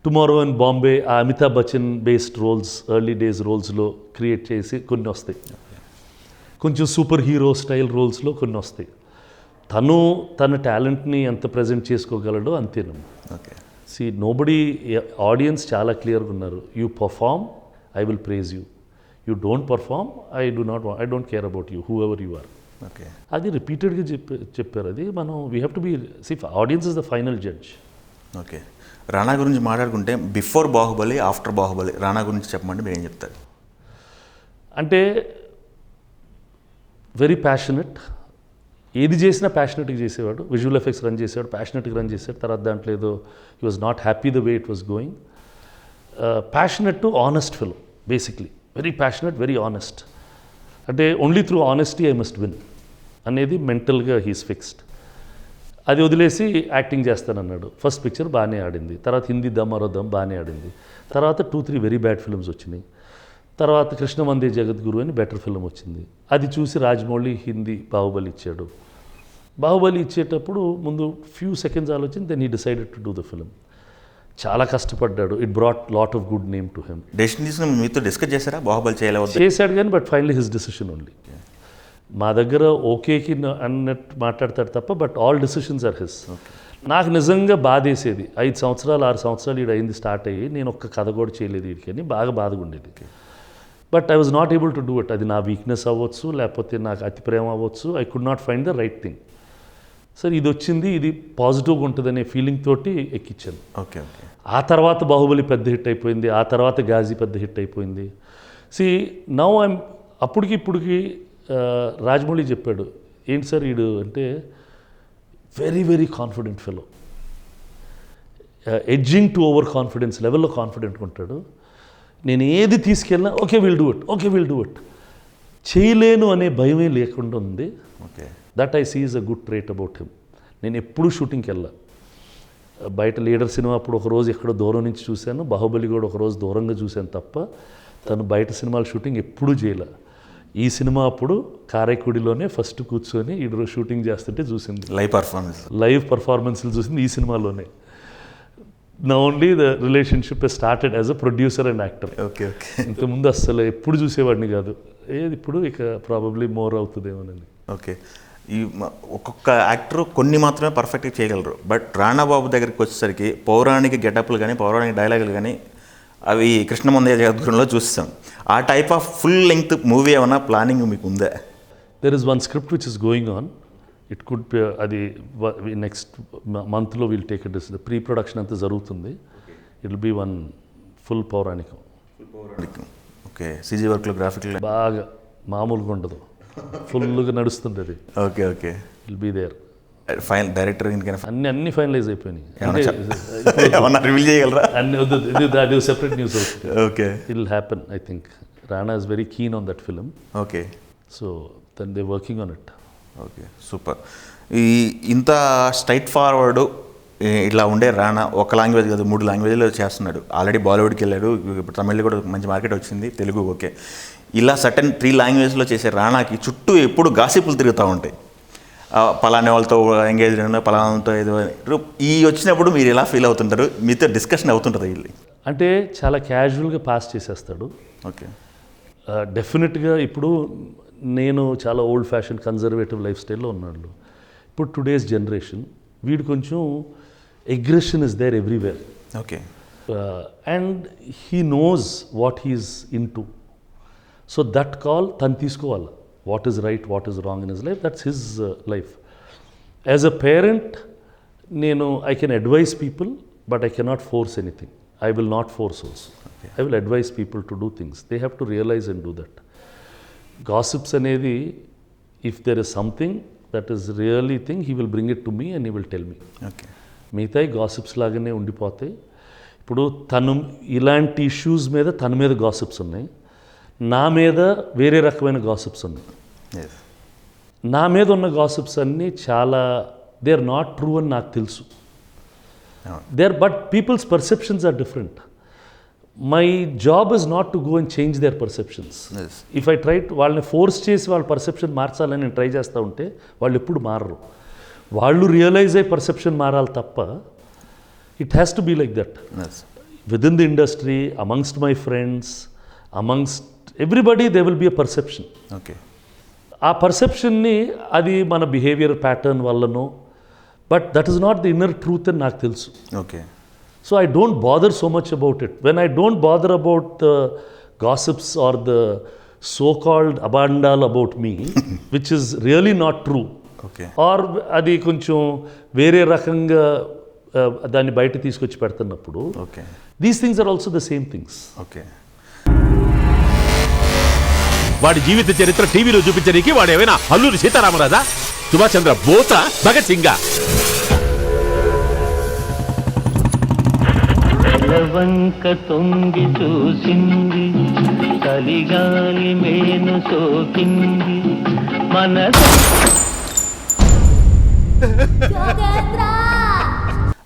టుమారో ఇన్ బాంబే ఆ Amitabh Bachchan based roles, early days రోల్స్లో క్రియేట్ చేసి కొన్ని వస్తాయి. కొంచెం సూపర్ హీరో స్టైల్ రోల్స్లో కొన్ని వస్తాయి. తన టాలెంట్ని ఎంత ప్రజెంట్ చేసుకోగలడో అంతేనమ్మా. ఓకే. నోబడీ, ఆడియన్స్ చాలా క్లియర్గా ఉన్నారు. You perform, I will praise you. You don't perform, I don't care about you, whoever you are. Okay. అది రిపీటెడ్గా చెప్పారు. అది మనం we have to be audience is the final judge. Okay. Rana గురించి మాట్లాడుకుంటే బిఫోర్ బాహుబలి, ఆఫ్టర్ బాహుబలి రాణా గురించి చెప్పమంటే మీరు ఏం చెప్తారు? అంటే వెరీ ప్యాషనెట్, ఏది చేసినా ప్యాషనెట్గా చేసేవాడు. విజువల్ ఎఫెక్ట్స్ రన్ చేసేవాడు, ప్యాషనెట్గా రన్ చేశాడు. తర్వాత దాంట్లో ఏదో he was not happy the way it was going. Passionate to honest film, basically very passionate, very honest. అంటే only through honesty I must win అనేది మెంటల్గా హీస్ ఫిక్స్డ్. అది వదిలేసి యాక్టింగ్ చేస్తానన్నాడు. ఫస్ట్ పిక్చర్ బాగానే ఆడింది, తర్వాత హిందీ దమ్ మరో దమ్ బాగానే ఆడింది, తర్వాత 2-3 వెరీ బ్యాడ్ ఫిల్మ్స్ వచ్చినాయి, తర్వాత కృష్ణవందే జగద్గురు అని బెటర్ ఫిల్మ్ వచ్చింది. అది చూసి రాజమౌళి హిందీ బాహుబలి ఇచ్చాడు. బాహుబలి ఇచ్చేటప్పుడు ముందు ఫ్యూ సెకండ్స్ ఆలోచించి then he decided to do the film. చాలా కష్టపడ్డాడు. It brought lot of good name to him. Decision తీసుకుని మీతో డిస్కస్ చేశారా బాహుబలి చేయలేవద్దు? చేశాడు కానీ but finally his decision only. మా దగ్గర ఓకేకి అన్నట్టు మాట్లాడతాడు తప్ప but all decisions are his. నాకు నిజంగా బాధేసేది 5 సంవత్సరాలు 6 సంవత్సరాలు ఈడు అయింది స్టార్ట్ అయ్యి నేను ఒక్క కథ కూడా చేయలేదు వీడికి అని బాగా బాధగా ఉండేది. But I was not able to do it. అది నా వీక్నెస్ అవ్వచ్చు, లేకపోతే నాకు అతి ప్రేమ అవ్వచ్చు. I could not find the right thing. సరే ఇది వచ్చింది, ఇది పాజిటివ్గా ఉంటుందనే ఫీలింగ్ తోటి ఎక్కించాను. Okay okay. ఆ తర్వాత బాహుబలి పెద్ద హిట్ అయిపోయింది, ఆ తర్వాత గాజీ పెద్ద హిట్ అయిపోయింది. సి నౌ ఐమ్ అప్పటికి ఇప్పటికి రాజమౌళి చెప్పాడు, ఏంటి సార్ వీడు అంటే very very confident fellow, edging to over confidence లెవెల్లో కాన్ఫిడెంట్గా ఉంటాడు. నేను ఏది తీసుకెళ్ళినా okay will do it, okay will do it, చేయలేను అనే భయమే లేకుండా ఉంది. Okay. That I see is a good trait about him. నేను ఎప్పుడు షూటింగ్కి వెళ్ళా. బయట లీడర్ సినిమా అప్పుడు ఒకరోజు ఎక్కడో దూరం నుంచి చూశాను, బాహుబలి కూడా ఒకరోజు దూరంగా చూశాను తప్ప తను బయట సినిమాల షూటింగ్ ఎప్పుడూ చేయలే. ఈ సినిమా అప్పుడు కారైకుడిలోనే ఫస్ట్ కూర్చొని ఈడు షూటింగ్ చేస్తుంటే చూసింది. లైవ్ పర్ఫార్మెన్స్లు చూసింది ఈ సినిమాలోనే. నా only the relationship started as a producer and actor. Okay okay. ఇంతకుముందు అస్సలు ఎప్పుడు చూసేవాడిని కాదు, ఏది ఇప్పుడు ఇక ప్రాబబ్లీ మోర్ అవుతుందేమోనని. ఓకే. ఈ ఒక్కొక్క యాక్టర్ కొన్ని మాత్రమే పర్ఫెక్ట్గా చేయగలరు. బట్ రాణాబాబు దగ్గరికి వచ్చేసరికి పౌరాణిక గెటప్లు కానీ పౌరాణిక డైలాగులు కానీ అవి కృష్ణమందయ్య జగద్గురులో చూస్తాం. ఆ type of full length movie ఏమన్నా ప్లానింగ్ మీకు ఉందా? There is one script which is going on. It could అది నెక్స్ట్ మంత్లో will take it. Pre production అంతా జరుగుతుంది. It will be one full పౌరాణికం. ఓకే. సీజీ వర్క్లో గ్రాఫిక్ బాగా మామూలుగా ఉండదు, ఫుల్గా నడుస్తుంది అది. Okay okay. Will be there. Final director అన్ని ఫైనలైజ్ అయిపోయినాయి. రివీల్ చేయగలరా? అన్ని సెపరేట్ న్యూస్ అవుతుంది. Okay. It will happen. I think Rana is very keen on that film. Okay. So then they working on it. Okay, super. ఇంత straightforward ఇట్లా ఉండే రాణా ఒక language కాదు 3 లాంగ్వేజ్లో చేస్తున్నాడు. ఆల్రెడీ బాలీవుడ్కి వెళ్ళాడు, ఇప్పుడు తమిళ్లో కూడా మంచి మార్కెట్ వచ్చింది, తెలుగు ఓకే. ఇలా సర్టన్ 3 లాంగ్వేజ్లో చేసే రాణాకి చుట్టూ ఎప్పుడు గాసిపులు తిరుగుతూ ఉంటాయి. పలానా వాళ్ళతో ఎంగేజ్ పలానాతో ఏదో ఈ వచ్చినప్పుడు మీరు ఎలా ఫీల్ అవుతుంటారు? మీతో డిస్కషన్ అవుతుంటుంది వీళ్ళు? అంటే చాలా క్యాజువల్గా పాస్ చేసేస్తాడు. ఓకే. డెఫినెట్గా ఇప్పుడు నేను చాలా ఓల్డ్ ఫ్యాషన్ కన్జర్వేటివ్ లైఫ్ స్టైల్లో ఉన్నాడు. ఇప్పుడు టుడేస్ జనరేషన్ వీడు కొంచెం aggression is there everywhere. Okay. And he knows what he's into. So that call తను తీసుకోవాలి. What is right, what is wrong in his life, that's his life. As a parent నేను I can advise people but I cannot force anything. I will not force also. Okay. I will advise people to do things. They have to realize and do that. Gossips anedi, if there is something that is really thing, he will bring it to me and he will tell me. Okay. మిగతాయి gossips లాగానే ఉండిపోతాయి. ఇప్పుడు తను ఇలాంటి issues మీద తన మీద gossips ఉన్నాయి, నా మీద వేరే రకమైన గాసిప్స్ ఉన్నాయి. నా మీద ఉన్న గాసిప్స్ అన్నీ చాలా దే ఆర్ నాట్ ట్రూ అని నాకు తెలుసు. But people's perceptions are different. My job is not to go and change their perceptions. Yes. If I try to వాళ్ళని ఫోర్స్ చేసి వాళ్ళ పర్సెప్షన్ మార్చాలని నేను ట్రై చేస్తూ ఉంటే వాళ్ళు ఎప్పుడు మారరు. వాళ్ళు రియలైజ్ అయ్యే పర్సెప్షన్ మారాలి తప్ప it has to be like that. Within the industry, amongst my friends, amongst everybody they will be a perception. Okay. ఆ పర్సెప్షన్ని అది మన బిహేవియర్ ప్యాటర్న్ వల్లనో, but that is not the inner truth అని నాకు తెలుసు. Okay. So I don't bother so much about it. When I don't bother about the gossips or the so called అబాండాల్ about me which is really not true, are అది కొంచెం వేరే రకంగా దాన్ని బయట తీసుకొచ్చి పెడుతున్నప్పుడు these things are also the same things. Okay. వాడి జీవిత చరిత్ర టీవీలో చూపించడానికి వాడు ఏమైనా అల్లూరి సీతారామరాజా, సుభాష్ చంద్ర బోసా, భగత్ సింగా? వంక తొంగి చూసింది, చలిగాలి మేను సోకింది, మనసు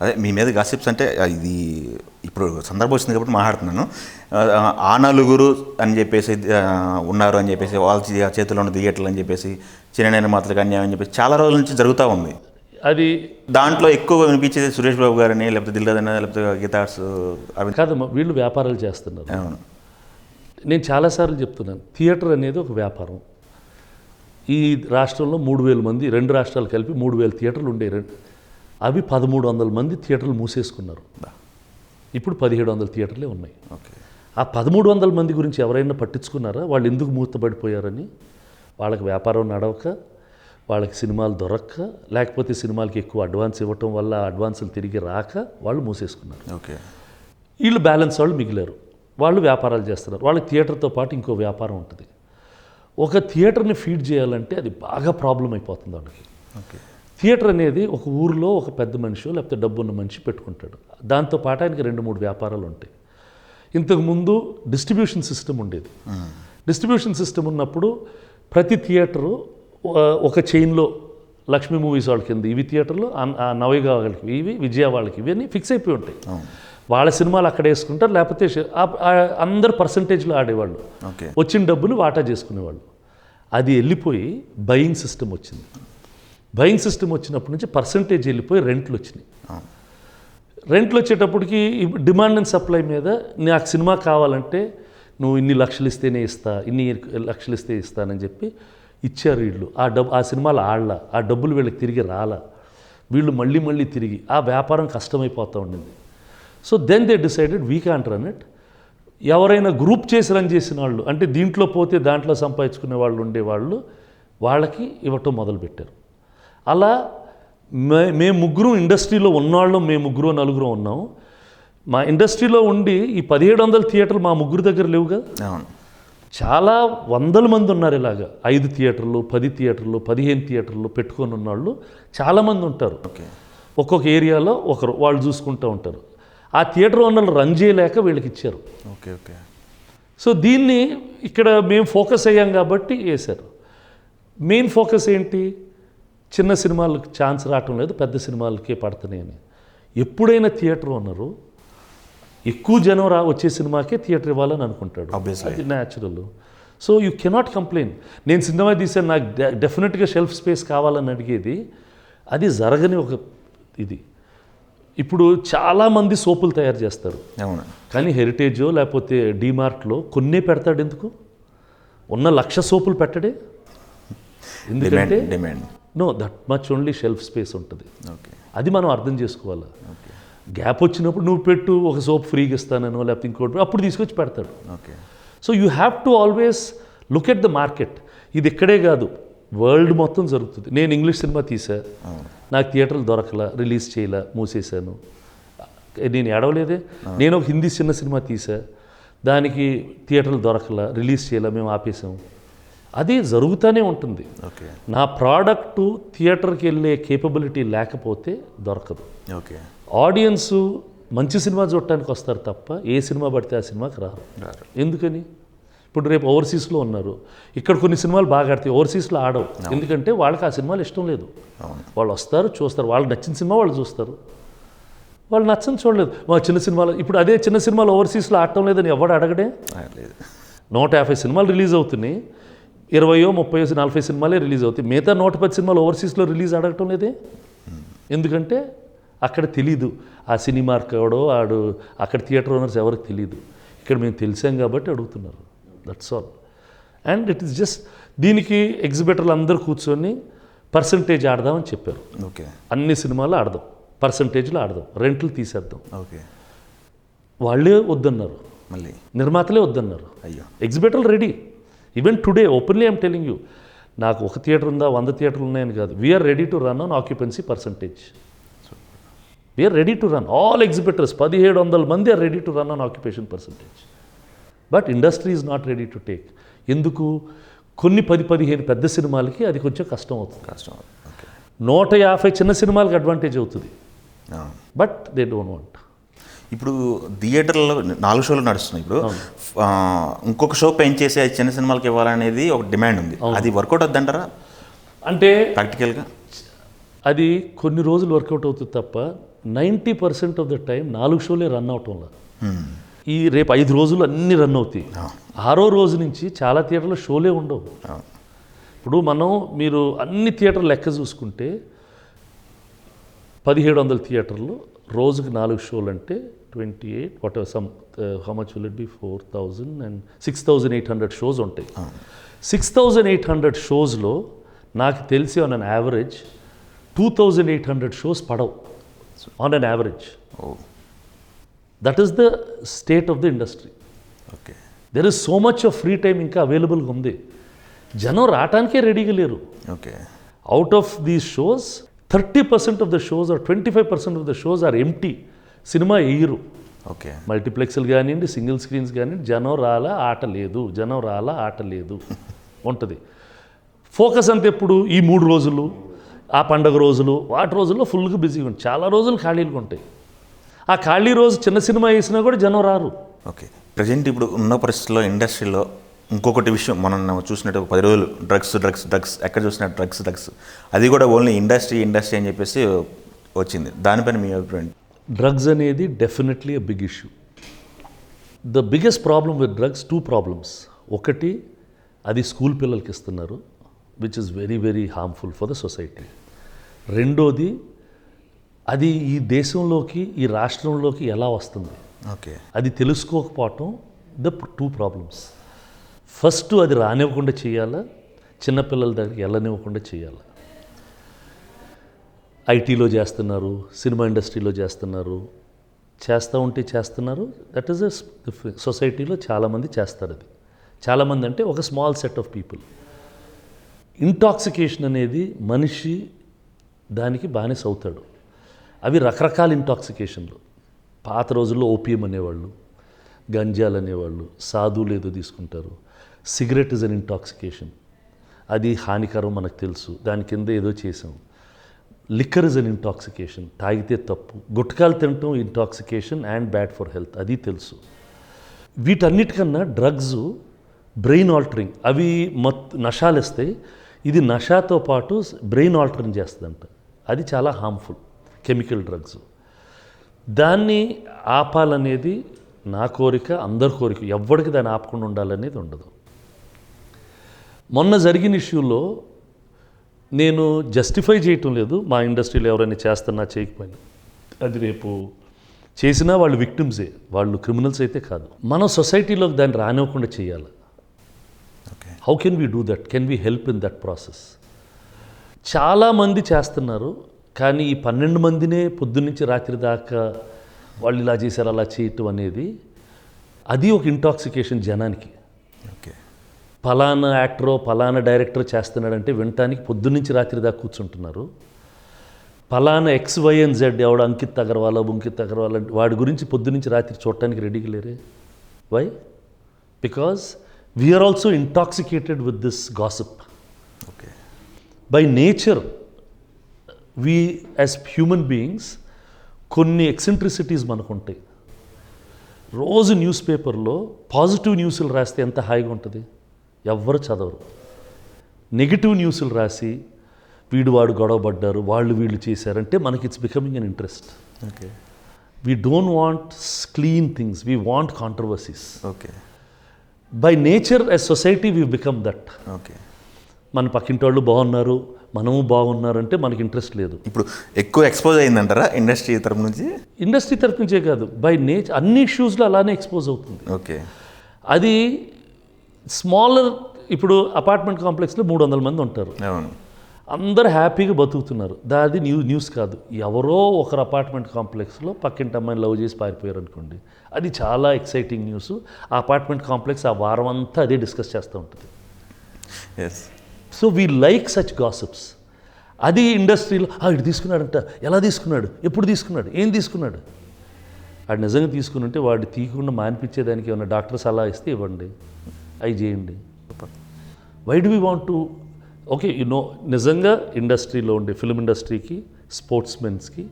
అదే మీ మీద గాసిప్స్ అంటే ఇది ఇప్పుడు సందర్భం వచ్చింది కాబట్టి మాట్లాడుతున్నాను. ఆ నలుగురు అని చెప్పేసి ఉన్నారు అని చెప్పేసి వాళ్ళ చేతిలో ఉన్న థియేటర్లు అని చెప్పేసి చిన్న నిర్మాతలకు అన్యాయం అని చెప్పేసి చాలా రోజుల నుంచి జరుగుతూ ఉంది. అది దాంట్లో ఎక్కువ వినిపించేది సురేష్ బాబు గారని, లేకపోతే దిల్రాజు లేకపోతే గీతార్స్ అవి కాదమ్మా, వీళ్ళు వ్యాపారాలు చేస్తున్నారు. అవును. నేను చాలాసార్లు చెప్తున్నాను, థియేటర్ అనేది ఒక వ్యాపారం. ఈ రాష్ట్రంలో 3,000 మంది, 2 రాష్ట్రాలు కలిపి 3,000 థియేటర్లు ఉండేవి. అవి 1,300 మంది థియేటర్లు మూసేసుకున్నారు. ఇప్పుడు 1,700 థియేటర్లే ఉన్నాయి. ఓకే. ఆ 1,300 మంది గురించి ఎవరైనా పట్టించుకున్నారా? వాళ్ళు ఎందుకు మూతపడిపోయారని? వాళ్ళకి వ్యాపారం నడవక, వాళ్ళకి సినిమాలు దొరక్క, లేకపోతే సినిమాలకి ఎక్కువ అడ్వాన్స్ ఇవ్వటం వల్ల అడ్వాన్సులు తిరిగి రాక వాళ్ళు మూసేసుకున్నారు. ఓకే. వీళ్ళు బ్యాలెన్స్ వాళ్ళు మిగిలారు. వాళ్ళు వ్యాపారాలు చేస్తున్నారు. వాళ్ళకి థియేటర్తో పాటు ఇంకో వ్యాపారం ఉంటుంది. ఒక థియేటర్ని ఫీడ్ చేయాలంటే అది బాగా ప్రాబ్లం అయిపోతుంది వాళ్ళకి. ఓకే. థియేటర్ అనేది ఒక ఊరిలో ఒక పెద్ద మనిషి లేకపోతే డబ్బున్న మనిషి పెట్టుకుంటాడు. దాంతో పాటు ఆయనకి 2-3 వ్యాపారాలు ఉంటాయి. ఇంతకుముందు డిస్ట్రిబ్యూషన్ సిస్టమ్ ఉండేది. డిస్ట్రిబ్యూషన్ సిస్టమ్ ఉన్నప్పుడు ప్రతి థియేటరు ఒక చైన్లో లక్ష్మీ మూవీస్ వాళ్ళకి ఉంది, ఇవి థియేటర్లు, నవయుగ వాళ్ళకి ఇవి, విజయ వాళ్ళకి ఇవన్నీ ఫిక్స్ అయిపోయి ఉంటాయి. వాళ్ళ సినిమాలు అక్కడ వేసుకుంటారు, లేకపోతే అందరు పర్సంటేజ్లో ఆడేవాళ్ళు. వచ్చిన డబ్బులు వాటా చేసుకునేవాళ్ళు. అది వెళ్ళిపోయి బయింగ్ సిస్టమ్ వచ్చింది. బయింగ్ సిస్టమ్ వచ్చినప్పటి నుంచి పర్సంటేజ్ వెళ్ళిపోయి రెంట్లు వచ్చినాయి. రెంట్లు వచ్చేటప్పటికి డిమాండ్ అండ్ సప్లై మీద నాకు సినిమా కావాలంటే నువ్వు ఇన్ని లక్షలు ఇస్తేనే ఇస్తా, ఇన్ని లక్షలు ఇస్తే ఇస్తానని చెప్పి ఇచ్చారు వీళ్ళు. ఆ సినిమాలు ఆడలా, ఆ డబ్బులు వీళ్ళకి తిరిగి రాలా, వీళ్ళు మళ్ళీ తిరిగి ఆ వ్యాపారం కష్టమైపోతూ ఉండింది. So then they decided we can't run it. ఎవరైనా గ్రూప్ చేసి రన్ చేసిన వాళ్ళు, అంటే దీంట్లో పోతే దాంట్లో సంపాదించుకునే వాళ్ళు ఉండేవాళ్ళు, వాళ్ళకి ఇవ్వటం మొదలుపెట్టారు. అలా మేము ముగ్గురు ఇండస్ట్రీలో ఉన్నవాళ్ళం, మేము 3-4 ఉన్నాం. మా ఇండస్ట్రీలో ఉండి ఈ 1,700 థియేటర్లు మా ముగ్గురు దగ్గర లేవుగా. చాలా 100 మంది ఉన్నారు ఇలాగా. 5 థియేటర్లు, 10 థియేటర్లు, 15 థియేటర్లు పెట్టుకొని ఉన్నవాళ్ళు చాలామంది ఉంటారు. ఒక్కొక్క ఏరియాలో ఒకరు వాళ్ళు చూసుకుంటూ ఉంటారు. ఆ థియేటర్ ఓనర్లు రన్ చేయలేక వీళ్ళకి ఇచ్చారు. ఓకే. ఓకే. సో దీన్ని ఇక్కడ మేము ఫోకస్ అయ్యాం కాబట్టి వేశారు. మెయిన్ ఫోకస్ ఏంటి? చిన్న సినిమాలకు ఛాన్స్ రావటం లేదు, పెద్ద సినిమాలకే పడుతున్నాయని. ఎప్పుడైనా థియేటర్ ఓనరు ఎక్కువ జనం వచ్చే సినిమాకే థియేటర్ ఇవ్వాలని అనుకుంటాడు. అది natural. So you cannot complain. నేను సినిమా తీసాను, నాకు డెఫినెట్గా షెల్ఫ్ స్పేస్ కావాలని అడిగేది అది జరగని ఒక ఇది. ఇప్పుడు చాలామంది సోపులు తయారు చేస్తారు, కానీ హెరిటేజో లేకపోతే డీమార్ట్లో కొన్నే పెడతాడు. ఎందుకు? ఉన్న 1,00,000 సోపులు పెట్టడే. ఎందుకంటే that much only shelf space ఉంటుంది. అది మనం అర్థం చేసుకోవాలి. గ్యాప్ వచ్చినప్పుడు నువ్వు పెట్టు, ఒక సోప్ ఫ్రీగా ఇస్తానో లేకపోతే ఇంకోటి, అప్పుడు తీసుకొచ్చి పెడతాడు. So you have to always look at the market. ఇది ఇక్కడే కాదు, వరల్డ్ మొత్తం జరుగుతుంది. నేను ఇంగ్లీష్ సినిమా తీసా, నాకు థియేటర్లు దొరకలా, రిలీజ్ చేయలే, మూసేశాను. నేను ఏడవలేదే. నేను ఒక హిందీ చిన్న సినిమా తీసా, దానికి థియేటర్లు దొరకలా, రిలీజ్ చేయలే, మేము ఆపేసాము. అది జరుగుతూనే ఉంటుంది. నా ప్రోడక్టు థియేటర్కి వెళ్ళే కేపబిలిటీ లేకపోతే దొరకదు. ఆడియన్స్ మంచి సినిమా చూడటానికి వస్తారు తప్ప ఏ సినిమా పడితే ఆ సినిమాకి రారు. ఎందుకని? ఇప్పుడు రేపు ఓవర్సీస్లో ఉన్నారు, ఇక్కడ కొన్ని సినిమాలు బాగా ఆడతాయి, ఓవర్సీస్లో ఆడవు. ఎందుకంటే వాళ్ళకి ఆ సినిమాలు ఇష్టం లేదు. వాళ్ళు వస్తారు, చూస్తారు, వాళ్ళకి నచ్చిన సినిమా వాళ్ళు చూస్తారు, వాళ్ళు నచ్చని చూడలేదు. మా చిన్న సినిమాలు, ఇప్పుడు అదే చిన్న సినిమాలు ఓవర్సీస్లో ఆడటం లేదని ఎవడు అడగడే. 150 సినిమాలు రిలీజ్ అవుతున్నాయి, 20, 30, 40 సినిమాలే రిలీజ్ అవుతాయి. మిగతా 110 సినిమాలు ఓవర్సీస్లో రిలీజ్ అడగటం లేదే. ఎందుకంటే అక్కడ తెలీదు ఆ సినిమార్క్ ఎవడో ఆడు, అక్కడ థియేటర్ ఓనర్స్ ఎవరికి తెలియదు. ఇక్కడ మేము తెలిసాం కాబట్టి అడుగుతున్నారు. That's all. And it is just దీనికి ఎగ్జిబిటర్లు అందరూ కూర్చొని పర్సంటేజ్ ఆడదామని చెప్పారు. అన్ని సినిమాలు ఆడదాం, పర్సంటేజ్లో ఆడదాం, రెంట్లు తీసేద్దాం. వాళ్ళే వద్దన్నారు, మళ్ళీ నిర్మాతలే వద్దన్నారు. ఎగ్జిబిటర్లు ready. Even today openly I'm telling you, నాకు ఒక థియేటర్ ఉందా 100 థియేటర్లు ఉన్నాయని కాదు. We're ready to run on occupancy percentage. We're ready to run. All exhibitors 1,700 మంది are ready to run on occupation percentage. But industry is not ready to take. ఎందుకు? కొన్ని 10-15 పెద్ద సినిమాలకి అది కొంచెం కష్టం అవుతుంది. 150 చిన్న సినిమాలకి అడ్వాంటేజ్ అవుతుంది. But they don't want. ఇప్పుడు థియేటర్లో 4 షోలు నడుస్తున్నాయి. ఇప్పుడు ఇంకొక షో పెంచేసి చిన్న సినిమాలకి ఇవ్వాలనేది ఒక డిమాండ్ ఉంది. అది వర్కౌట్ అవుతుందంటారా? అంటే ప్రాక్టికల్గా అది కొన్ని రోజులు వర్కౌట్ అవుతుంది తప్ప 90% ఆఫ్ ద టైం 4 షోలే రన్ అవటంలో. ఈ రేపు 5 రోజులు అన్నీ రన్ అవుతాయి. 6వ రోజు నుంచి చాలా థియేటర్లో షోలే ఉండవు. ఇప్పుడు మీరు అన్ని థియేటర్లు లెక్క చూసుకుంటే 1700 థియేటర్లు రోజుకి 4 షోలు అంటే 28 whatever sum how much will it be 4000 and 6800 shows ఉంటాయి. 6800 షోస్లో నాకు తెలిసి ఆన్ అన్ యావరేజ్ 2800 షోస్ పడవు on an average. That is the state of the industry. Okay, there is so much of free time ఇంకా అవైలబుల్గా ఉంది. జనం రావటానికే రెడీగా లేరు. Okay, out of these shows 30% of the shows are 25% of the shows are empty. సినిమా వేయరు. Okay, మల్టీప్లెక్స్లు కానివ్వండి, single screens కానివ్వండి, జనం రాలా ఆట లేదు ఉంటుంది. ఫోకస్ అంతా ఎప్పుడు ఈ 3 రోజులు, ఆ పండగ రోజులు, వాటి రోజుల్లో ఫుల్గా బిజీగా ఉంటుంది. చాలా రోజులు ఖాళీలుగా ఉంటాయి. ఆ ఖాళీ రోజు చిన్న సినిమా వేసినా కూడా జనం రారు. ఓకే. ప్రజెంట్ ఇప్పుడు ఉన్న పరిస్థితుల్లో ఇండస్ట్రీలో ఇంకొకటి విషయం మనం చూసినట్టు 10 రోజులు డ్రగ్స్ ఎక్కడ చూసినా డ్రగ్స్ అది కూడా ఓన్లీ ఇండస్ట్రీ అని చెప్పేసి వచ్చింది. దానిపైన మీ అభిప్రాయం? డ్రగ్స్ అనేది definitely a big issue. The biggest problem with drugs 2 problems. ఒకటి, అది స్కూల్ పిల్లలకి ఇస్తున్నారు, which is very very harmful for the society. రెండోది, అది ఈ దేశంలోకి, ఈ రాష్ట్రంలోకి ఎలా వస్తుంది, ఓకే, అది తెలుసుకోకపోవటం ద 2 ప్రాబ్లమ్స్. ఫస్ట్, అది రానివ్వకుండా చేయాలా, చిన్నపిల్లల దగ్గరికి వెళ్ళనివ్వకుండా చేయాలా. ఐటీలో చేస్తున్నారు, సినిమా ఇండస్ట్రీలో చేస్తున్నారు. దట్ ఈస్ సొసైటీలో చాలామంది చేస్తారు. అది చాలామంది అంటే ఒక small set of people. Intoxication అనేది మనిషి దానికి బానిస అవుతాడు. అవి రకరకాల ఇంటాక్సికేషన్లు. పాత రోజుల్లో ఓపియం అనేవాళ్ళు, గంజాలు అనేవాళ్ళు, సాధువులు ఏదో తీసుకుంటారు. సిగరెట్ ఇస్ అన్ ఇంటాక్సికేషన్, అది హానికరం మనకు తెలుసు, దాని కింద ఏదో చేసాం. లిక్కర్ ఇస్ అన్ ఇంటాక్సికేషన్, తాగితే తప్పు. గుట్కాలు తినటం intoxication and bad for health, అది తెలుసు. వీటన్నిటికన్నా డ్రగ్స్ బ్రెయిన్ ఆల్టరింగ్. అవి నషాలు ఇస్తాయి. ఇది నషాతో పాటు బ్రెయిన్ ఆల్టరింగ్ చేస్తుందంట. అది చాలా హార్మ్ఫుల్ కెమికల్ డ్రగ్స్. దాన్ని ఆపాలనేది నా కోరిక, అందరి కోరిక. ఎవ్వడికి దాన్ని ఆపకుండా ఉండాలనేది ఉండదు. మొన్న జరిగిన ఇష్యూలో నేను జస్టిఫై చేయటం లేదు. మా ఇండస్ట్రీలో ఎవరైనా చేస్తున్నా చేయకపోయినా, అది రేపు చేసినా వాళ్ళు విక్టిమ్సే, వాళ్ళు క్రిమినల్స్ అయితే కాదు. మనం సొసైటీలోకి దాన్ని రానివ్వకుండా చేయాలి. How can we do that? Can we help in that process? చాలామంది చేస్తున్నారు, కానీ ఈ 12 మందినే పొద్దున్నుంచి రాత్రి దాకా వాళ్ళు ఇలా చేశారు, అలా చేయటం అనేది అది ఒక ఇంటాక్సికేషన్ జనానికి. ఓకే, ఫలానా యాక్టరో ఫలానా డైరెక్టర్ చేస్తున్నాడంటే వినటానికి పొద్దున్నుంచి రాత్రి దాకా కూర్చుంటున్నారు. ఫలానా XYZ ఎవడు అంకిత్ అగర్వాల్ వాడి గురించి పొద్దున్నుంచి రాత్రి చూడటానికి రెడీగా లేరే. Why? Because we are also intoxicated with this gossip. Okay, by nature we as human beings కొన్ని ఎక్సెంట్రిసిటీస్ మనకు ఉంటాయి. రోజు న్యూస్ పేపర్లో పాజిటివ్ న్యూస్లు రాస్తే ఎంత హాయిగా ఉంటుంది, ఎవ్వరు చదవరు. నెగిటివ్ న్యూస్లు రాసి వాడు గొడవ పడ్డారు, వీళ్ళు చేశారంటే మనకి it's becoming an interest. Okay, we don't want clean things, we want controversies. Okay, by nature as society we become that. Okay. మన పక్కింటి వాళ్ళు బాగున్నారు, మనము బాగున్నారంటే మనకి ఇంట్రెస్ట్ లేదు. ఇప్పుడు ఎక్కువ ఎక్స్పోజ్ అయిందంటారా ఇండస్ట్రీ తరపు నుంచి? ఇండస్ట్రీ తరపు నుంచే కాదు, బై నేచర్ అన్ని ఇష్యూస్లో అలానే ఎక్స్పోజ్ అవుతుంది. ఓకే, అది స్మాలర్. ఇప్పుడు అపార్ట్మెంట్ కాంప్లెక్స్లో 300 మంది ఉంటారు, అవును, అందరు హ్యాపీగా బతుకుతున్నారు. దాది న్యూస్ కాదు. ఎవరో ఒకరు అపార్ట్మెంట్ కాంప్లెక్స్లో పక్కింటి అమ్మాయిని లవ్ చేసి పారిపోయారు అనుకోండి, అది చాలా ఎక్సైటింగ్ న్యూస్. ఆ అపార్ట్మెంట్ కాంప్లెక్స్ ఆ వారం అంతా అదే డిస్కస్ చేస్తూ ఉంటుంది. Yes. So we like such gossips. అది ఇండస్ట్రీలో ఇటు తీసుకున్నాడంట, ఎలా తీసుకున్నాడు, ఎప్పుడు తీసుకున్నాడు, ఏం తీసుకున్నాడు. వాడు నిజంగా తీసుకుని ఉంటే వాడు తీయకుండా మానిపించేదానికి ఏమన్నా డాక్టర్ సలహా ఇస్తే ఇవ్వండి, అవి చేయండి. Why do we want to? Okay, నిజంగా ఇండస్ట్రీలో ఉండే ఫిల్మ్ ఇండస్ట్రీకి, స్పోర్ట్స్మెన్స్కి,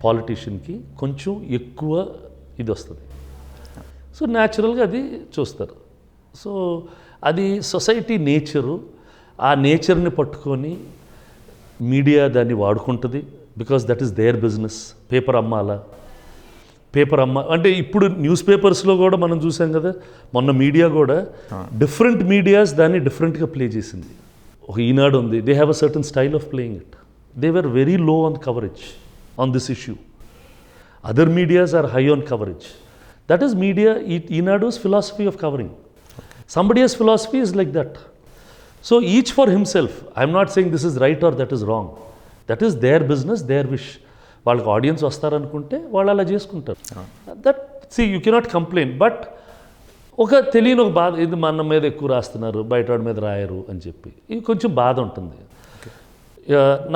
పాలిటీషియన్కి కొంచెం ఎక్కువ ఇది వస్తుంది. సో న్యాచురల్గా అది చూస్తారు. సో అది సొసైటీ నేచరు. ఆ నేచర్ని పట్టుకొని మీడియా దాన్ని వాడుకుంటుంది, because that is their business. Paper అమ్మాలా, అంటే ఇప్పుడు న్యూస్ పేపర్స్లో కూడా మనం చూసాం కదా, మొన్న మీడియా కూడా డిఫరెంట్ మీడియాస్ దాన్ని డిఫరెంట్గా ప్లే చేసింది. ఒక ఈనాడు ఉంది, they have a certain style of playing it. They were very low on coverage on this issue. Other medias are high on coverage. That is media, Eenadu's philosophy of covering. Somebody's philosophy is like that. So each for himself. I'm not saying this is right or that is wrong. That is their business, their wish. వాళ్ళకి audience వస్తారనుకుంటే వాళ్ళు అలా చేసుకుంటారు. That you cannot complaint. But ఒక తెలియని ఒక బాధ, ఇది మన మీద ఎక్కువ రాస్తున్నారు, బయట వాడి మీద రాయరు అని చెప్పి ఇది కొంచెం బాధ ఉంటుంది.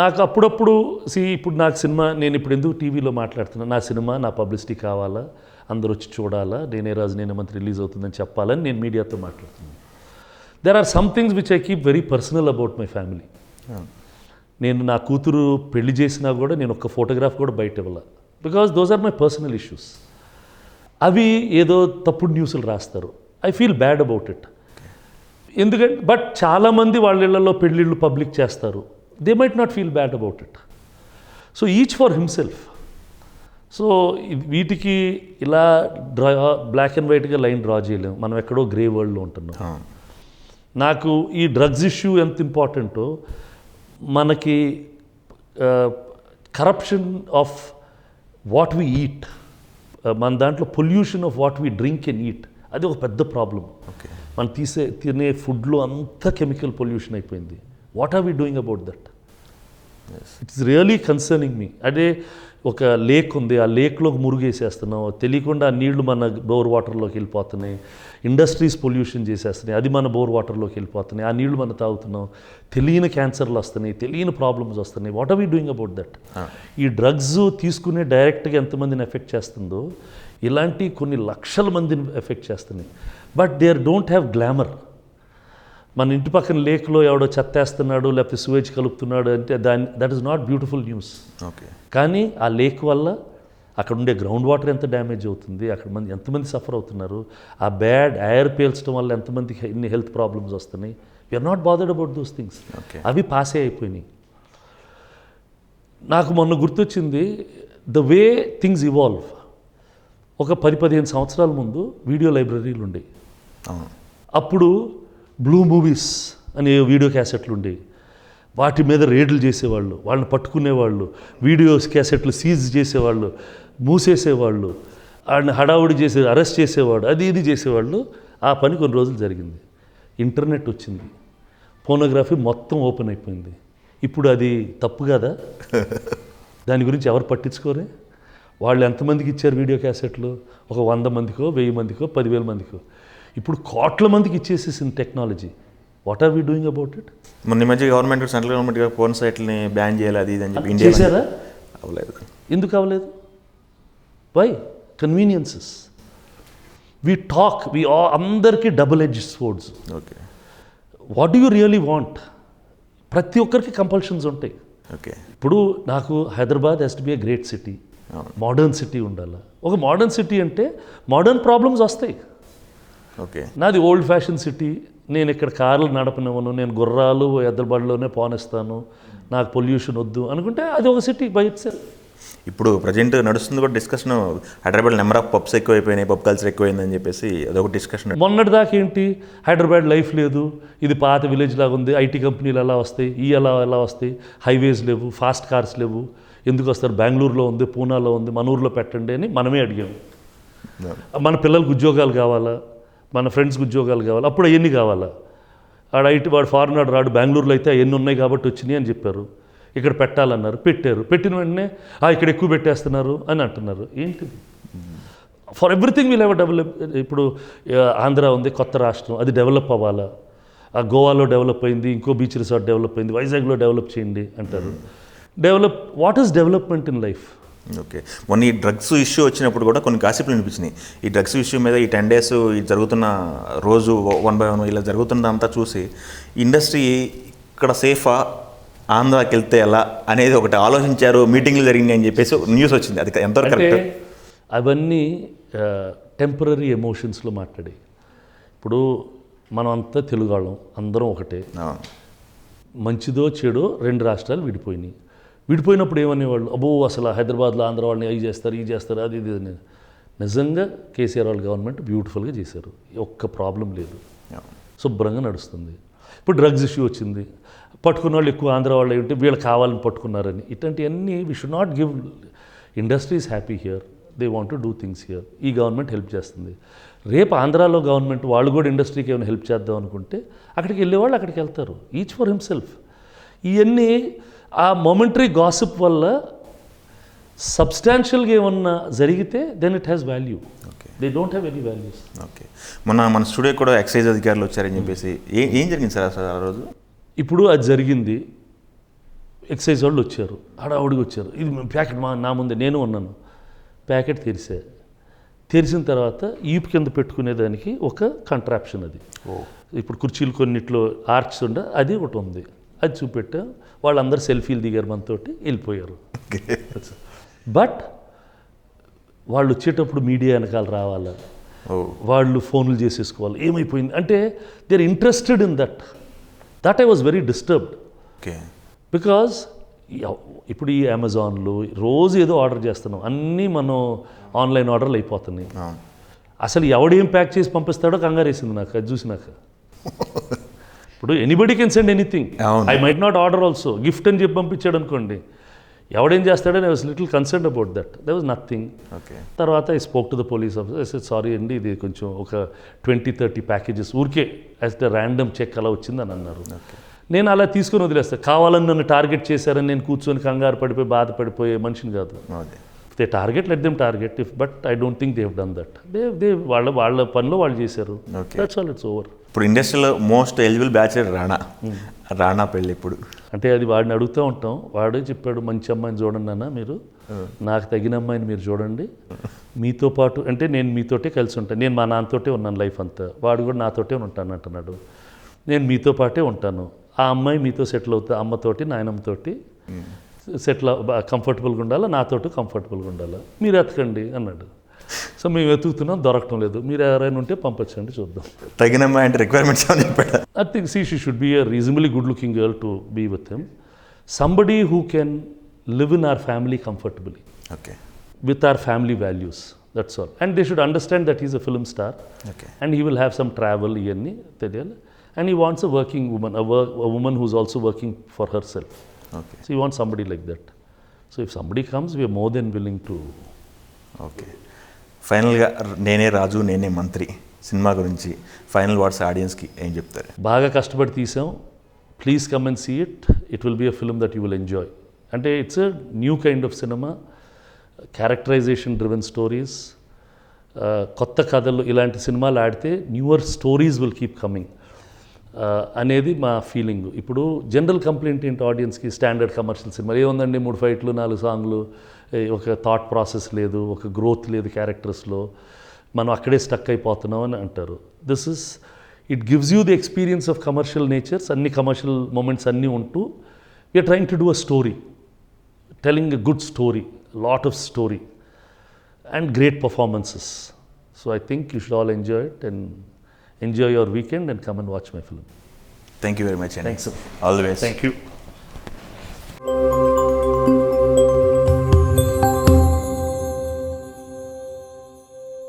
నాకు అప్పుడప్పుడు ఇప్పుడు నాకు సినిమా, నేను ఇప్పుడు ఎందుకు టీవీలో మాట్లాడుతున్నాను, నా సినిమా నా పబ్లిసిటీ కావాలా, అందరూ వచ్చి చూడాలా, నేనే రాజు నేనే మంత్రి రిలీజ్ అవుతుందని చెప్పాలని నేను మీడియాతో మాట్లాడుతున్నాను. There are some things which I keep very personal about my family. నేను నా కూతురు పెళ్లి చేసినా కూడా నేను ఒక్క ఫోటోగ్రాఫ్ కూడా బయట ఇవ్వాల, because those are my personal issues. అవి ఏదో తప్పుడు న్యూస్లు రాస్తారు, I feel bad about it. ఎందుకంటే బట్ చాలామంది వాళ్ళ ఇళ్లలో పెళ్ళిళ్ళు పబ్లిక్ చేస్తారు, they might not feel bad about it. So each for himself. So వీటికి ఇలా బ్లాక్ అండ్ వైట్గా లైన్ డ్రా చేయలేము, మనం ఎక్కడో గ్రే వరల్డ్లో ఉంటున్నాం. నాకు ఈ డ్రగ్స్ ఇష్యూ ఎంత ఇంపార్టెంటో, మనకి corruption of what we eat, మన దాంట్లో pollution of what we drink and eat, అది ఒక పెద్ద ప్రాబ్లం. మనం తినే ఫుడ్లో అంతా కెమికల్ పొల్యూషన్ అయిపోయింది. What are we doing about that? It's really concerning me. అదే ఒక లేక్ ఉంది, ఆ లేక్లోకి మురుగేసేస్తున్నాం, తెలియకుండా ఆ నీళ్లు మన బోర్ వాటర్లోకి వెళ్ళిపోతున్నాయి. ఇండస్ట్రీస్ పొల్యూషన్ చేసేస్తున్నాయి, అది మన బోర్ వాటర్లోకి వెళ్ళిపోతున్నాయి. ఆ నీళ్లు మనం తాగుతున్నాం, తెలియని క్యాన్సర్లు వస్తున్నాయి, తెలియని ప్రాబ్లమ్స్ వస్తున్నాయి. What are we doing about that? ఈ డ్రగ్స్ తీసుకునే డైరెక్ట్గా ఎంతమందిని ఎఫెక్ట్ చేస్తుందో, ఇలాంటి కొన్ని లక్షల మందిని ఎఫెక్ట్ చేస్తున్నాయి. But they don't have glamour. మన ఇంటి పక్కన లేక్లో ఎవడో చెత్తేస్తున్నాడు, లేకపోతే సువేజ్ కలుపుతున్నాడు అంటే that is not beautiful news. కానీ ఆ లేక్ వల్ల అక్కడ ఉండే గ్రౌండ్ వాటర్ ఎంత డ్యామేజ్ అవుతుంది, అక్కడ ఎంతమంది సఫర్ అవుతున్నారు, ఆ బ్యాడ్ ఎయిర్ పీల్చడం వల్ల ఎంతమందికి ఎన్ని హెల్త్ ప్రాబ్లమ్స్ వస్తున్నాయి. We are not bothered about those things. అవి పాసే అయిపోయినాయి. నాకు మొన్న గుర్తొచ్చింది, ద వే థింగ్స్ ఇవాల్వ్. ఒక 10-15 సంవత్సరాల ముందు వీడియో లైబ్రరీలు ఉండేవి. అప్పుడు బ్లూ మూవీస్ అనే వీడియో క్యాసెట్లు ఉండేవి. వాటి మీద రేడ్లు చేసేవాళ్ళు, వాళ్ళని పట్టుకునేవాళ్ళు, వీడియోస్ క్యాసెట్లు సీజ్ చేసేవాళ్ళు, మూసేసేవాళ్ళు, వాళ్ళని హడావుడి చేసే అరెస్ట్ చేసేవాడు, అది ఇది చేసేవాళ్ళు. ఆ పని కొన్ని రోజులు జరిగింది. ఇంటర్నెట్ వచ్చింది, ఫోనోగ్రఫీ మొత్తం ఓపెన్ అయిపోయింది. ఇప్పుడు అది తప్పు కదా? దాని గురించి ఎవరు పట్టించుకోరే. వాళ్ళు ఎంతమందికి ఇచ్చారు వీడియో క్యాసెట్లు? ఒక 100 మందికో, 1000 మందికో, 10,000 మందికో. ఇప్పుడు కోట్ల మందికి ఇచ్చేసేసింది technology. What are we doing about it? మొన్న మధ్య గవర్నమెంట్, సెంట్రల్ గవర్నమెంట్ ఫోన్ సైట్లని బ్యాన్ చేయాలి, అది ఇది అని చెప్పి ఇండియా చేశారా? అవ్వలేదు. ఎందుకు అవ్వలేదు? వై? కన్వీనియన్సెస్. వీ టాక్, అందరికీ double edge swords. Okay, what do you really want? ప్రతి ఒక్కరికి కంపల్షన్స్ ఉంటాయి. ఓకే, ఇప్పుడు నాకు Hyderabad has to be a great city, modern city ఉండాలి. ఒక మోడర్న్ సిటీ అంటే మోడర్న్ ప్రాబ్లమ్స్ వస్తాయి. ఓకే, నాది ఓల్డ్ ఫ్యాషన్ సిటీ, నేను ఇక్కడ కార్లు నడపనివ్వను, నేను గుర్రాలు ఎద్దలబడిలోనే పోనిస్తాను, నాకు పొల్యూషన్ వద్దు అనుకుంటే అది ఒక సిటీ బై ఇట్ సెల్ఫ్. ఇప్పుడు ప్రజెంట్ నడుస్తుంది కూడా discussion, Hyderabad number of pubs ఎక్కువైపోయినాయి, పబ్ కల్చర్ ఎక్కువైందని చెప్పేసి అదొక డిస్కషన్. మొన్నటి దాకా ఏంటి, హైదరాబాద్ లైఫ్ లేదు, ఇది పాత విలేజ్ లాగా ఉంది, ఐటీ కంపెనీలు ఎలా వస్తాయి, ఎలా వస్తాయి, హైవేస్ లేవు, ఫాస్ట్ కార్స్ లేవు, ఎందుకు వస్తారు, బెంగళూరులో ఉంది, పూనాలో ఉంది, మన ఊర్లో పెట్టండి అని మనమే అడిగాము. మన పిల్లలకు ఉద్యోగాలు కావాలా, మన ఫ్రెండ్స్కి ఉద్యోగాలు కావాలి, అప్పుడు అవన్నీ కావాలా? వాడు ఫారినర్ రాడు, బెంగళూరులో అయితే అవన్నీ ఉన్నాయి కాబట్టి వచ్చినాయి అని చెప్పారు. ఇక్కడ పెట్టాలన్నారు, పెట్టారు. పెట్టిన వెంటనే ఇక్కడ ఎక్కువ పెట్టేస్తున్నారు అని అంటున్నారు. ఏంటిది? For everything will have develop. ఇప్పుడు ఆంధ్ర ఉంది, కొత్త రాష్ట్రం, అది డెవలప్ అవ్వాలా? గోవాలో డెవలప్ అయింది, ఇంకో బీచ్ రిసార్ట్ డెవలప్ అయింది, వైజాగ్లో డెవలప్ చేయండి అంటారు. What is development in life? Okay, మొన్న ఈ డ్రగ్స్ ఇష్యూ వచ్చినప్పుడు కూడా కొన్ని గాసిప్లు వినిపించినాయి. ఈ డ్రగ్స్ ఇష్యూ మీద ఈ 10 days ఈ జరుగుతున్న రోజు 1 by 1 ఇలా జరుగుతున్నదంతా చూసి ఇండస్ట్రీ ఇక్కడ సేఫా, ఆంధ్రాకి వెళ్తే ఎలా అనేది ఒకటి ఆలోచించారు, మీటింగ్లు జరిగినాయి అని చెప్పేసి న్యూస్ వచ్చింది. అది ఎంతవరకు కరెక్ట్? అవన్నీ టెంపరీ ఎమోషన్స్లో మాట్లాడి. ఇప్పుడు మనం అంతా తెలుగు వాళ్ళం, అందరం ఒకటే. మంచిదో చెడో 2 రాష్ట్రాలు విడిపోయినాయి. విడిపోయినప్పుడు ఏమనేవాళ్ళు, అబ్బో అసలు హైదరాబాద్లో ఆంధ్ర వాళ్ళని అవి చేస్తారు ఈ చేస్తారు అది ఇది అని. నిజంగా కేసీఆర్ వాళ్ళ గవర్నమెంట్ బ్యూటిఫుల్గా చేశారు, ఒక్క ప్రాబ్లం లేదు, శుభ్రంగా నడుస్తుంది. ఇప్పుడు డ్రగ్స్ ఇష్యూ వచ్చింది, పట్టుకున్న వాళ్ళు ఎక్కువ ఆంధ్ర వాళ్ళు ఏంటి వీళ్ళు కావాలని పట్టుకున్నారని, ఇట్లాంటివన్నీ we should not give. Industry is happy here, they want to do things here. ఈ గవర్నమెంట్ హెల్ప్ చేస్తుంది. రేపు ఆంధ్రాలో గవర్నమెంట్ వాళ్ళు కూడా ఇండస్ట్రీకి ఏమైనా హెల్ప్ చేద్దాం అనుకుంటే అక్కడికి వెళ్ళేవాళ్ళు అక్కడికి వెళ్తారు, ఈచ్ ఫర్ హిమ్సెల్ఫ్. ఇవన్నీ ఆ మొమెంటరీ గాసిప్ వల్ల సబ్స్టాన్షియల్గా ఏమన్నా జరిగితే then it has value. They don't have any values. Okay, మన స్టూడియో కూడా ఎక్సైజ్ అధికారులు వచ్చారని చెప్పేసి ఏం జరిగింది సార్ అసలు ఆ రోజు? ఇప్పుడు అది జరిగింది, ఎక్సైజ్ వాళ్ళు వచ్చారు, హడావుడిగా వచ్చారు. ఇది ప్యాకెట్ నా ముందే నేను ఉన్నాను, ప్యాకెట్ తెరిచిన తర్వాత ఈపు కింద పెట్టుకునేదానికి ఒక కంట్రాప్షన్ అది. ఇప్పుడు కుర్చీలు కొన్నిట్లో ఆర్చ్ ఉండే అది ఒకటి ఉంది, అది చూపెట్టా. వాళ్ళందరూ సెల్ఫీలు దిగారు మనతోటి, వెళ్ళిపోయారు. బట్ వాళ్ళు వచ్చేటప్పుడు మీడియా వెనకాల రావాలా, వాళ్ళు ఫోన్లు చేసేసుకోవాలి, ఏమైపోయింది అంటే they are interested in that I was very disturbed. Okay, because ఇప్పుడు ఈ అమెజాన్లు రోజు ఏదో ఆర్డర్ చేస్తున్నాం, అన్నీ మనం ఆన్లైన్ ఆర్డర్లు అయిపోతున్నాయి. అసలు ఎవడేం ప్యాక్ చేసి పంపిస్తాడో కంగారేసింది నాకు అది చూసినాక. ఇప్పుడు anybody can send anything, I might not order also. Gift అని చెప్పి పంపించాడు అనుకోండి, ఎవడేం చేస్తాడని I was little concern about that. That was nothing. తర్వాత I spoke to the police officer, sorry అండి ఇది కొంచెం ఒక 20-30 ప్యాకేజెస్ ఊరికే యాజ్ ద ర్యాండమ్ చెక్ అలా వచ్చిందని అన్నారు. నేను అలా తీసుకొని వదిలేస్తాను, కావాలని నన్ను టార్గెట్ చేశారని నేను కూర్చొని కంగారు పడిపోయి బాధపడిపోయే మనిషిని కాదు. They target, let them target if, but I don't think they have done that. They వాళ్ళ పనిలో వాళ్ళు చేశారు, దట్స్ ఆల్, ఇట్స్ ఓవర్. ఇప్పుడు ఇండస్ట్రీలో మోస్ట్ ఎలిజిబుల్ బ్యాచిలర్ రాణా పెళ్ళి ఇప్పుడు అంటే అది వాడిని అడుగుతూ ఉంటాం, వాడే చెప్పాడు మంచి అమ్మాయిని చూడండి అన్న మీరు, నాకు తగిన అమ్మాయిని మీరు చూడండి, మీతో పాటు అంటే నేను మీతోటే కలిసి ఉంటాను, నేను మా నాన్నతోటే ఉన్నాను లైఫ్ అంతా, వాడు కూడా నాతోటే ఉంటాను అంటున్నాడు. నేను మీతో పాటే ఉంటాను, ఆ అమ్మాయి మీతో సెటిల్ అవుతా, అమ్మతోటి నాయనమ్మతోటి సెటిల్ కంఫర్టబుల్గా ఉండాలా, నాతోటి కంఫర్టబుల్గా ఉండాలా, మీరు ఎతకండి అన్నాడు. సో మేము వెతుకుతున్నాం, దొరకటం లేదు, మీరు ఎవరైనా ఉంటే పంపించండి చూద్దాం. తగిన అమ్మాయి అంటే రిక్వైర్మెంట్స్ అని చెప్పాడు. I think she should be a reasonably good looking girl to be with him. Somebody who can live in our family comfortably. Okay. With our family values. That's all. And they should understand that he's a film star. Okay. And he will have some travel iyanni teliyala. And he wants a working woman, a woman who's also working for herself. Okay. So he wants somebody like that. So if somebody comes, we are more than willing to. Okay. ఫైనల్గా నేనే రాజు నేనే మంత్రి cinema గురించి final words ఆడియన్స్కి ఏం చెప్తారు? బాగా కష్టపడి తీసాం, please come and see it, it will be a film that you will enjoy. అంటే it's a new kind of cinema, characterization driven stories, కొత్త కథలు, ఇలాంటి సినిమాలు ఆడితే newer stories will keep coming అనేది మా ఫీలింగ్. ఇప్పుడు జనరల్ కంప్లైంట్ ఏంటి ఆడియన్స్కి, స్టాండర్డ్ కమర్షియల్ సినిమా ఏముందండి, 3 ఫైట్లు 4 సాంగ్లు, ఒక థాట్ ప్రాసెస్ లేదు, ఒక గ్రోత్ లేదు క్యారెక్టర్స్లో, మనం అక్కడే స్టక్ అయిపోతున్నాం అని అంటారు. This is, it gives you the experience of commercial natures, అన్ని కమర్షియల్ మూమెంట్స్ అన్నీ ఉంటూ we are trying to do a story, telling a good story, lot of story and great performances. So I think you should all enjoy it and enjoy your weekend and come and watch my film. Thank you very much. Thanks, sir. All the best. Thank you.